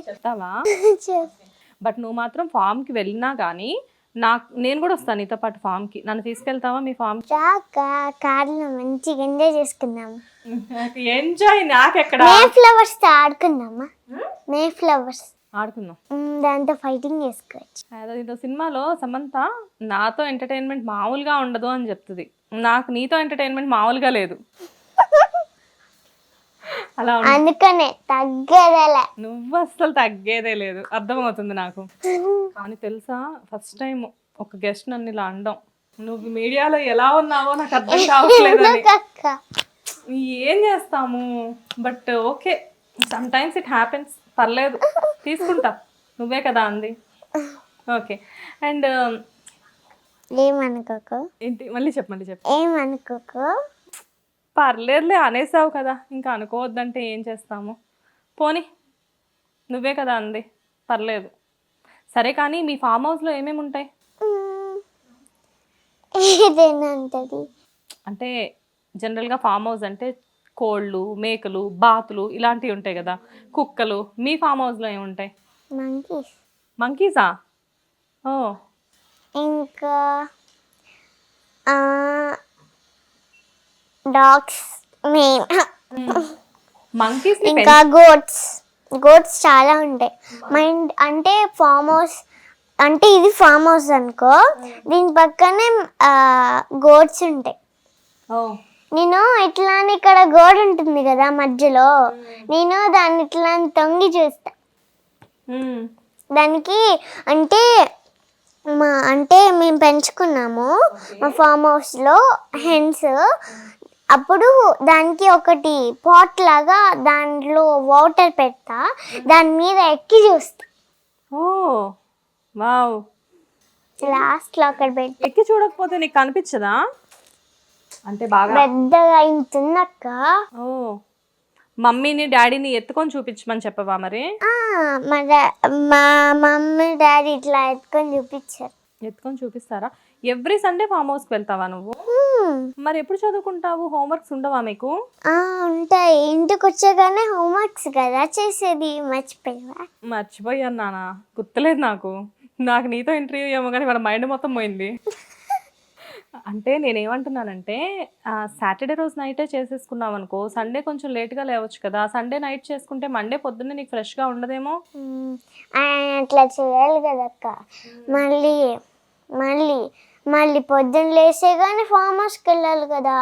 చెప్తావా? బట్ నువ్వు మాత్రం ఫామ్కి వెళ్ళినా కానీ నేను కూడా వస్తాను నీతో పాటు ఫామ్కి. నన్ను తీసుకెళ్తావా మీ ఫామ్? కార్లో మంచిగా ఎంజాయ్ చేసుకుందాం. ఎంజాయ్ నాకెక్కడ? మే ఫ్లవర్స్ తో ఆడుకుందామా? మే ఫ్లవర్స్ ఆడుకుందాం, దాంతో ఫైటింగ్ చేసుకోవచ్చు. ఏదో సినిమాలో సమంత నాతో ఎంటర్టైన్మెంట్ మామూలుగా ఉండదు అని చెప్తుంది. నాకు నీతో ఎంటర్టైన్మెంట్ మామూలుగా లేదు. అలా అందుకనే తగ్గేదేలే. నువ్వు అస్సలు తగ్గేదే లేదు, అర్థమవుతుంది నాకు. కానీ తెలుసా, ఫస్ట్ టైం ఒక గెస్ట్ నన్ను ఇలా అనడం. నువ్వు మీడియాలో ఎలా ఉన్నావో నాకు అర్థం కావట్లేదు. ఏం చేస్తాము, but okay, some times it happens. పర్లేదు, తీసుకుంటా. నువ్వే కదా అంది. ఓకే. అండ్ ఏమనుకోకు. ఏంటి? మళ్ళీ చెప్పండి. ఏమనుకోకు. పర్లేదులే, అనేసావు కదా, ఇంకా అనుకోవద్దంటే ఏం చేస్తాము. పోనీ, నువ్వే కదా అంది, పర్లేదు. సరే, కానీ మీ ఫామ్ హౌస్లో ఏమేమి ఉంటాయి? ఏదైనా ఉంటుంది. అంటే జనరల్గా ఫామ్ హౌస్ అంటే కోళ్ళు, మేకలు, బాతులు ఇలాంటివి ఉంటాయి కదా, కుక్కలు. మీ ఫామ్ హౌస్లో ఏముంటాయి? మంకీసా? ఓ, ఇంకా డాగ్స్, మంకీస్, ఇంకా గోట్స్ చాలా ఉంటాయి. అంటే ఫామ్ హౌస్ అంటే ఇది ఫామ్ హౌస్ అనుకో, దీని పక్కనే గోట్స్ ఉంటాయి. నేను ఇట్లా ఇక్కడ గోడ ఉంటుంది కదా మధ్యలో, నేను దాన్ని ఇట్లా తొంగి చూస్తా. దానికి అంటే మేము పెంచుకున్నాము మా ఫామ్ హౌస్లో హెన్స్. అప్పుడు దానికి ఒకటి పాట్ లాగా దాంట్లో వాటర్ పెడతా, దాని మీద ఎక్కి చూస్తా. ఓ వావ్. లాస్ట్లో అక్కడ పెట్టి ఎక్కి చూడకపోతే నీకు కనిపించదా? అంటే బాగా పెద్దగా అయిందక్క. ఓ, మమ్మీని డాడీని ఎత్తుకొని చూపించమని చెప్పవా మరి? మా మమ్మీ డాడీ ఇట్లా ఎత్తుకొని చూపిస్తారా? ఎవ్రీ సండే ఫామ్ హౌస్కి వెళ్తావా నువ్వు? మరి ఎప్పుడు చదువుకుంటావు? హోంవర్క్స్ ఉండవా మీకు? ఉంటాయి, ఇంటికి వచ్చాగానే హోంవర్క్స్ కదా చేసేది. మర్చిపోయాను నాన్న, గుర్తులేదు నాకు నీతో ఇంటర్వ్యూ ఏమో కానీ మన మైండ్ మొత్తం పోయింది. అంటే నేనేమంటున్నానంటే సాటర్డే రోజు నైటే చేసేసుకున్నావు అనుకో, సండే కొంచెం లేట్గా లేవచ్చు కదా. సండే నైట్ చేసుకుంటే మండే పొద్దున్నే నీకు ఫ్రెష్గా ఉండదేమో. ఆయన అట్లా చేయాలి కదక్క. మళ్ళీ మళ్ళీ మళ్ళీ పొద్దున్న లేస్తే కానీ ఫామ్ హౌస్కి వెళ్ళాలి కదా.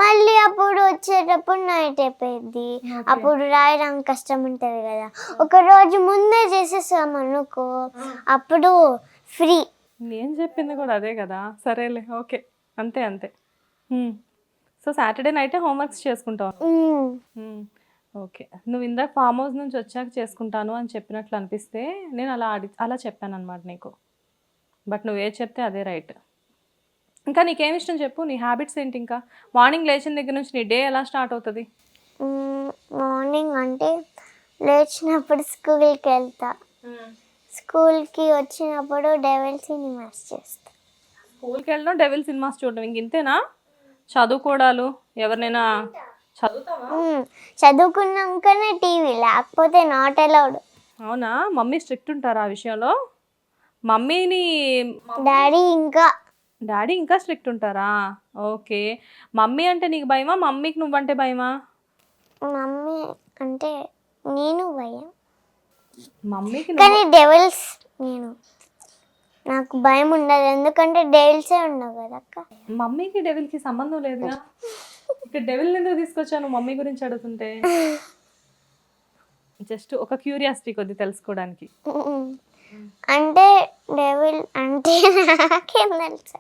మళ్ళీ అప్పుడు వచ్చేటప్పుడు నైట్ అయిపోయింది. అప్పుడు రాయడానికి కష్టం ఉంటుంది కదా. ఒక రోజు ముందే చేసేసాం అనుకో, అప్పుడు ఫ్రీ. నేను చెప్పింది కూడా అదే కదా. సరేలే, ఓకే, అంతే అంతే. సో సాటర్డే నైటే హోంవర్క్స్ చేసుకుంటావు. ఓకే, నువ్వు ఇందాక ఫామ్ హౌస్ నుంచి వచ్చాక చేసుకుంటాను అని చెప్పినట్లు అనిపిస్తే నేను అలా చెప్పాను అనమాట నీకు. బట్ నువ్వు ఏది చెప్తే అదే రైట్. ఇంకా నీకేమి ఇష్టం చెప్పు, నీ హ్యాబిట్స్ ఏంటి? ఇంకా మార్నింగ్ లేచిన దగ్గర నుంచి నీ డే ఎలా స్టార్ట్ అవుతుంది? మార్నింగ్ అంటే లేచినప్పుడు స్కూల్కి వెళ్తా. స్కూల్కి వచ్చినప్పుడు డెవిల్ సినిమాస్ చేస్తా. స్కూల్కి వెళ్ళడం, డెవిల్ సినిమాస్ చూడడం, ఇంక ఇంతేనా? చదువుకోవడాలు ఎవరినైనా చదువుతావా? చదువుకున్నాకనే టీవీ, లేకపోతే నాట్ అలౌడ్. అవునా? మమ్మీ స్ట్రిక్ట్ ఉంటారా ఆ విషయంలో? మమ్మీని డాడీ ఇంకా స్ట్రిక్ట్ ఉంటారా? ఓకే. మమ్మీ అంటే నీకు భయమా, మమ్మీకి నువ్వంటే భయమా? మమ్మీ అంటే నేను భయం, మమ్మీకి కానీ డెవిల్స్ నాకు భయం ఉండదు, ఎందుకంటే డెవిల్సే ఉండవు కదా అక్క. మమ్మీకి డెవిల్కి సంబంధం లేదుగా. ఇక్కడ డెవిల్ ఎందుకు తీసుకొచ్చాను మమ్మీ గురించి అడుగుతుంటే? జస్ట్ ఒక క్యూరియాసిటీ కొద్ది తెలుసుకోవడానికి. అంటే డెవిల్ అంటే నాకేం తెలుసు?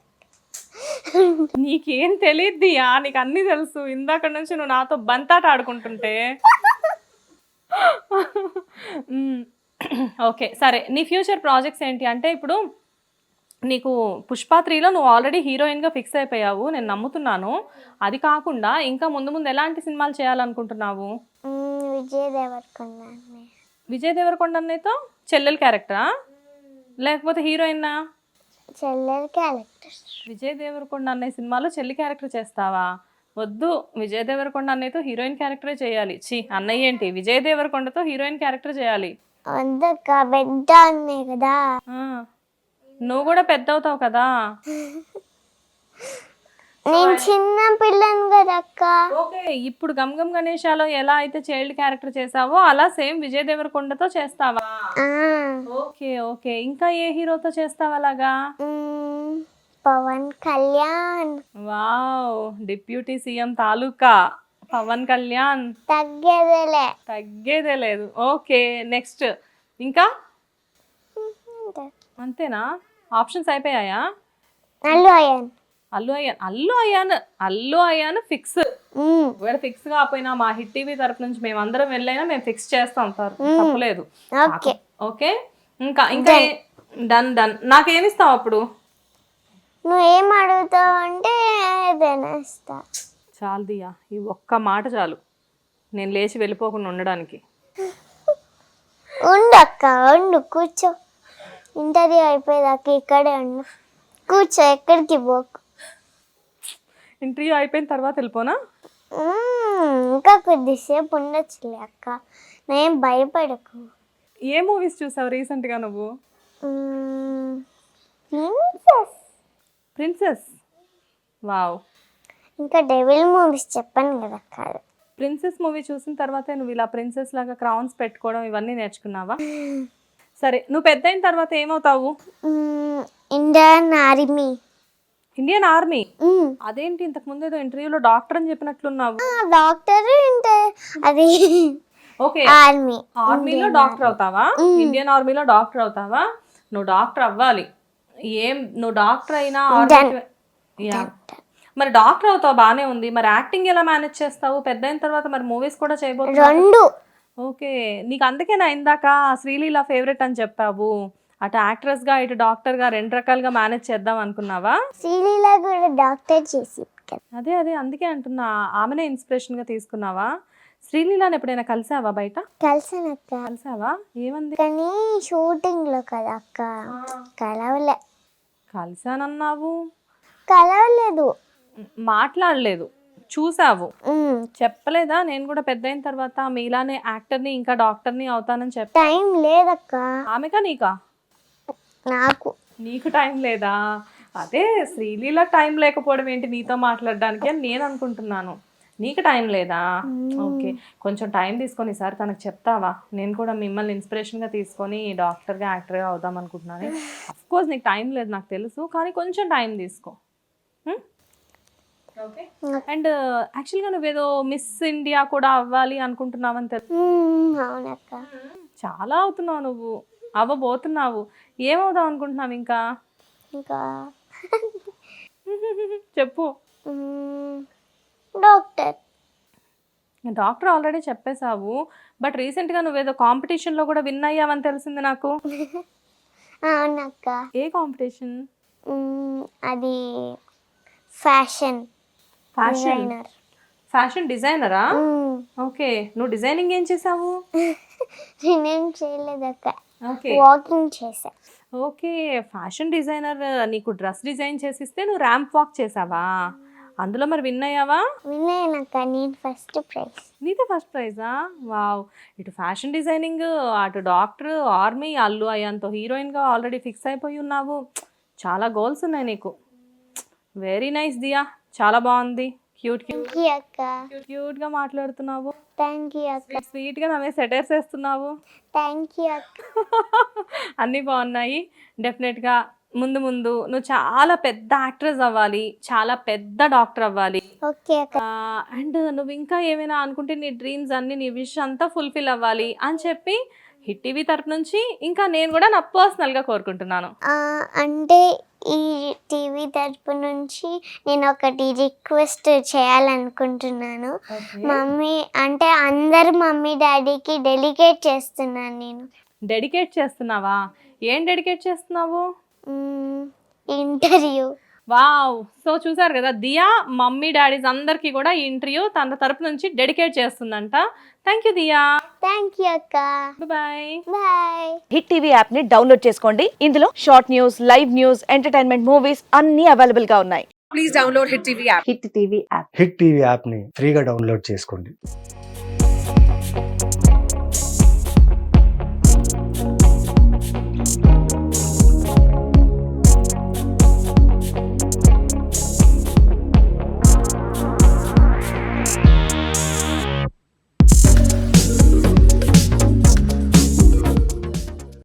నీకేం తెలియద్దియా, నీకు అన్నీ తెలుసు. ఇందాక నుంచి నువ్వు నాతో బంతాట ఆడుకుంటుంటే. ఓకే, సరే. నీ ఫ్యూచర్ ప్రాజెక్ట్స్ ఏంటి? అంటే ఇప్పుడు నీకు పుష్ప 3లో నువ్వు ఆల్రెడీ హీరోయిన్గా ఫిక్స్ అయిపోయావు, నేను నమ్ముతున్నాను. అది కాకుండా ఇంకా ముందు ముందు ఎలాంటి సినిమాలు చేయాలనుకుంటున్నావు? విజయ్ దేవరకొండ అన్నయ్యతో చెల్లెలు క్యారెక్టరా, లేకపోతే హీరోయిన్నా? చెల్లెలు క్యారెక్టర్. విజయ్ దేవరకొండ అన్నయ్య సినిమాలో చెల్లి క్యారెక్టర్ చేస్తావా? వద్దు, విజయ్ దేవరకొండ అన్నయ్యతో హీరోయిన్ క్యారెక్టరే చేయాలి. అన్నయ్య ఏంటి, విజయ్ దేవరకొండతో హీరోయిన్ క్యారెక్టర్ చేయాలి. వద్దక్క, పెద్ద అన్నయ్య కదా. నువ్వు కూడా పెద్ద అవుతావు కదా. నేను చిన్న పిల్లని కదా అక్క. ఓకే, ఇప్పుడు గమ్ గమ్ గణేశాలో ఎలా అయితే చైల్డ్ క్యారెక్టర్ చేసావో అలా సేమ్ విజయ్ దేవరకొండతో చేస్తావా? Okay okay. ఇంకా ఏ హీరోతో చేస్తావా అలాగా? Pawan Kalyan. Wow, deputy CM తాలూకా పవన్ కళ్యాణ్. తగ్గేదే లేదు. ఓకే, నెక్స్ట్ ఇంకా అంతేనా? ఆప్షన్స్ అయిపోయాయా? అల్లు అయ్యాన్ ఫిక్స్. ఒకవేళ ఫిక్స్ కాకపోయినా మా హిట్ టీవీ తరపు నుంచి మేము అందరం వెళ్ళైనా మేము ఫిక్స్ చేస్తాం సార్, తప్పలేదు. ఓకే, ఇంకా ఇంకా డన్. నాకేమిస్తావు అప్పుడు? నువ్వేం అడుగుతావు అంటే ఏదైనా ఇస్తా. చాలు దియా, ఈ ఒక్క మాట చాలు నేను లేచి వెళ్ళిపోకుండా ఉండడానికి. ఉండక్క, ఉండు, కూర్చో. ఇంటర్వ్యూ అయిపోయేదాకా ఇక్కడే ఉండు, కూర్చో, ఎక్కడికి పోకు. ఇంటర్వ్యూ అయిపోయిన తర్వాత వెళ్ళిపోనా? ఇంకా కొద్దిసేపు ఉండొచ్చులే అక్క, నేను భయపడకు. ఏ మూవీస్ చూసావు రీసెంట్గా నువ్వు? ప్రిన్సెస్. వావ్. ఇంకా డెవిల్ మూవీస్ చెప్పాను కదా అక్క. ప్రిన్సెస్ మూవీ చూసిన తర్వాతే నువ్వు ఇలా ప్రిన్సెస్ లాగా క్రౌన్స్ పెట్టుకోవడం ఇవన్నీ నేర్చుకున్నావా? సరే, నువ్వు పెద్ద అయిన తర్వాత ఏమవుతావు? Indian army. Indian army? అదేంటి, ఇంతకు ముందు ఏదో ఇంటర్వ్యూలో డాక్టర్ అని చెప్పినట్లున్నావు. డాక్టర్ అంటే అది ఓకే, ఆర్మీ. ఆర్మీలో డాక్టర్ అవుతావా? ఇండియన్ ఆర్మీలో డాక్టర్ అవుతావా? నువ్వు డాక్టర్ అవ్వాలి. నువ్వు డాక్టర్ అయినా మరి డాక్టర్ అవుతావు, బానే ఉంది. మరి యాక్టింగ్ ఎలా మేనేజ్ చేస్తావు పెద్ద అయిన తర్వాత? మరి మూవీస్ కూడా చేయబోతున్నావు. ఓకే, నీకు అందుకేనా ఇందాక శ్రీలీల ఫేవరెట్ అని చెప్పావు? అటు యాక్ట్రెస్ గా ఇటు డాక్టర్ గా రెండు రకాలుగా మేనేజ్ చేద్దాం అనుకున్నావా? శ్రీలీల కూడా డాక్టర్ చేసి. అదే అందుకే అంటున్నా, ఆమెనే ఇన్స్పిరేషన్ గా తీసుకున్నావా? శ్రీలీలని ఎప్పుడైనా కలిసావా బయట? కలిసావా? ఏమంది? కానీ షూటింగ్ లో కదా అక్క, కలవలే. కలిసానన్నావు, కలవలేదు, మాట్లాడలేదు, చూసావు, చెప్పలేదా? నేను కూడా పెద్ద అయిన తర్వాత మీలానే యాక్టర్ని ఇంకా డాక్టర్ని అవుతానని చెప్పి. టైం లేదక్క. ఆమెకా నీకా? నాకు. నీకు టైం లేదా? అదే శ్రీలీల టైం లేకపోవడం ఏంటి నీతో మాట్లాడడానికి అని నేను అనుకుంటున్నాను. నీకు టైం లేదా? ఓకే, కొంచెం టైం తీసుకొని ఈసారి తనకు చెప్తావా? నేను కూడా మిమ్మల్ని ఇన్స్పిరేషన్గా తీసుకొని డాక్టర్గా యాక్టర్గా అవుదాం అనుకుంటున్నాను. కోర్స్ నీకు టైం లేదు నాకు తెలుసు, కానీ కొంచెం టైం తీసుకో. ఓకే. అండ్ యాక్చువల్గా నువ్వేదో మిస్ ఇండియా కూడా అవ్వాలి అనుకుంటున్నావని తెలుసు. అవునక్క. చాలా అవుతున్నావు నువ్వు, అవ్వబోతున్నావు. ఏమవుదాం అనుకుంటున్నావు ఇంకా? ఇంకా చెప్పు. డాక్టర్. డాక్టర్ ఆల్రెడీ చెప్పేశావు, బట్ రీసెంట్గా నువ్వేదో కాంపిటీషన్లో కూడా విన్ అయ్యావని తెలిసింది నాకు. అవునక్క. ఏ కాంపిటీషన్? అది ఫ్యాషన్ డిజైనర్. ఫ్యాషన్ డిజైనరా? ఓకే, నువ్వు డిజైనింగ్ ఏం చేసావు? నేనేం చేయలేదక్క, ఓకే వాకింగ్ చేసా. ఓకే, ఫ్యాషన్ డిజైనర్ నీకు డ్రెస్ డిజైన్ చేసిస్తే నువ్వు ర్యాంప్ వాక్ చేసావా? అందులో మరి విన్ అయ్యావా? విన్నాయనక్క, నేను ఫస్ట్ ప్రైజ్. నీదే ఫస్ట్ ప్రైజా? వావ్. ఇటు ఫ్యాషన్ డిజైనింగ్, అటు డాక్టర్, ఆర్మీ, అల్లు అయ్యంతో హీరోయిన్గా ఆల్రెడీ ఫిక్స్ అయిపోయి ఉన్నావు. చాలా గోల్స్ ఉన్నాయి నీకు. వెరీ నైస్ దియా, చాలా బాగుంది. క్యూట్ థ్యాంక్ యూ అక్క. క్యూట్గా మాట్లాడుతున్నావు. థ్యాంక్ యూ అక్క. స్వీట్గా నవ్వే సెటర్స్ వేస్తున్నావు. థ్యాంక్ యూ అక్క. అన్నీ బాగున్నాయి. డెఫినెట్గా ముందు ముందు నువ్వు చాలా పెద్ద యాక్ట్రెస్ అవ్వాలి, చాలా పెద్ద డాక్టర్ అవ్వాలి. ఓకే అక్క. అండ్ నువ్వు ఇంకా ఏమైనా అనుకుంటే నీ డ్రీమ్స్ అన్ని, నీ విష్ అంతా ఫుల్ఫిల్ అవ్వాలి అని చెప్పి హిట్ టీవీ తరపు నుంచి ఇంకా నేను కూడా నా పర్సనల్గా కోరుకుంటున్నాను. అంటే ఈ టీవీ తరపు నుంచి నేను ఒకటి రిక్వెస్ట్ చేయాలనుకుంటున్నాను. మమ్మీ అంటే అందరు మమ్మీ డాడీకి డెడికేట్ చేస్తున్నాను నేను. డెడికేట్ చేస్తున్నావా? ఏం డెడికేట్ చేస్తున్నావు? ఇంటర్వ్యూ. వావ్. సో చూసారు కదా, దియా మమ్మీ డాడీస్ అందరికీ కూడా ఈ ఇంటర్వ్యూ తన తరపు నుంచి డెడికేట్ చేస్తుందంట. Thank you Diya. Thank you అక్క. Bye bye. Hit TV app ని డౌన్లోడ్ చేసుకోండి. ఇందులో short news, live news, entertainment movies అన్ని అవైలబుల్ గా ఉన్నాయి. Please download Hit TV app. Hit TV app. Hit TV యాప్ని ఫ్రీగా డౌన్లోడ్ చేసుకోండి.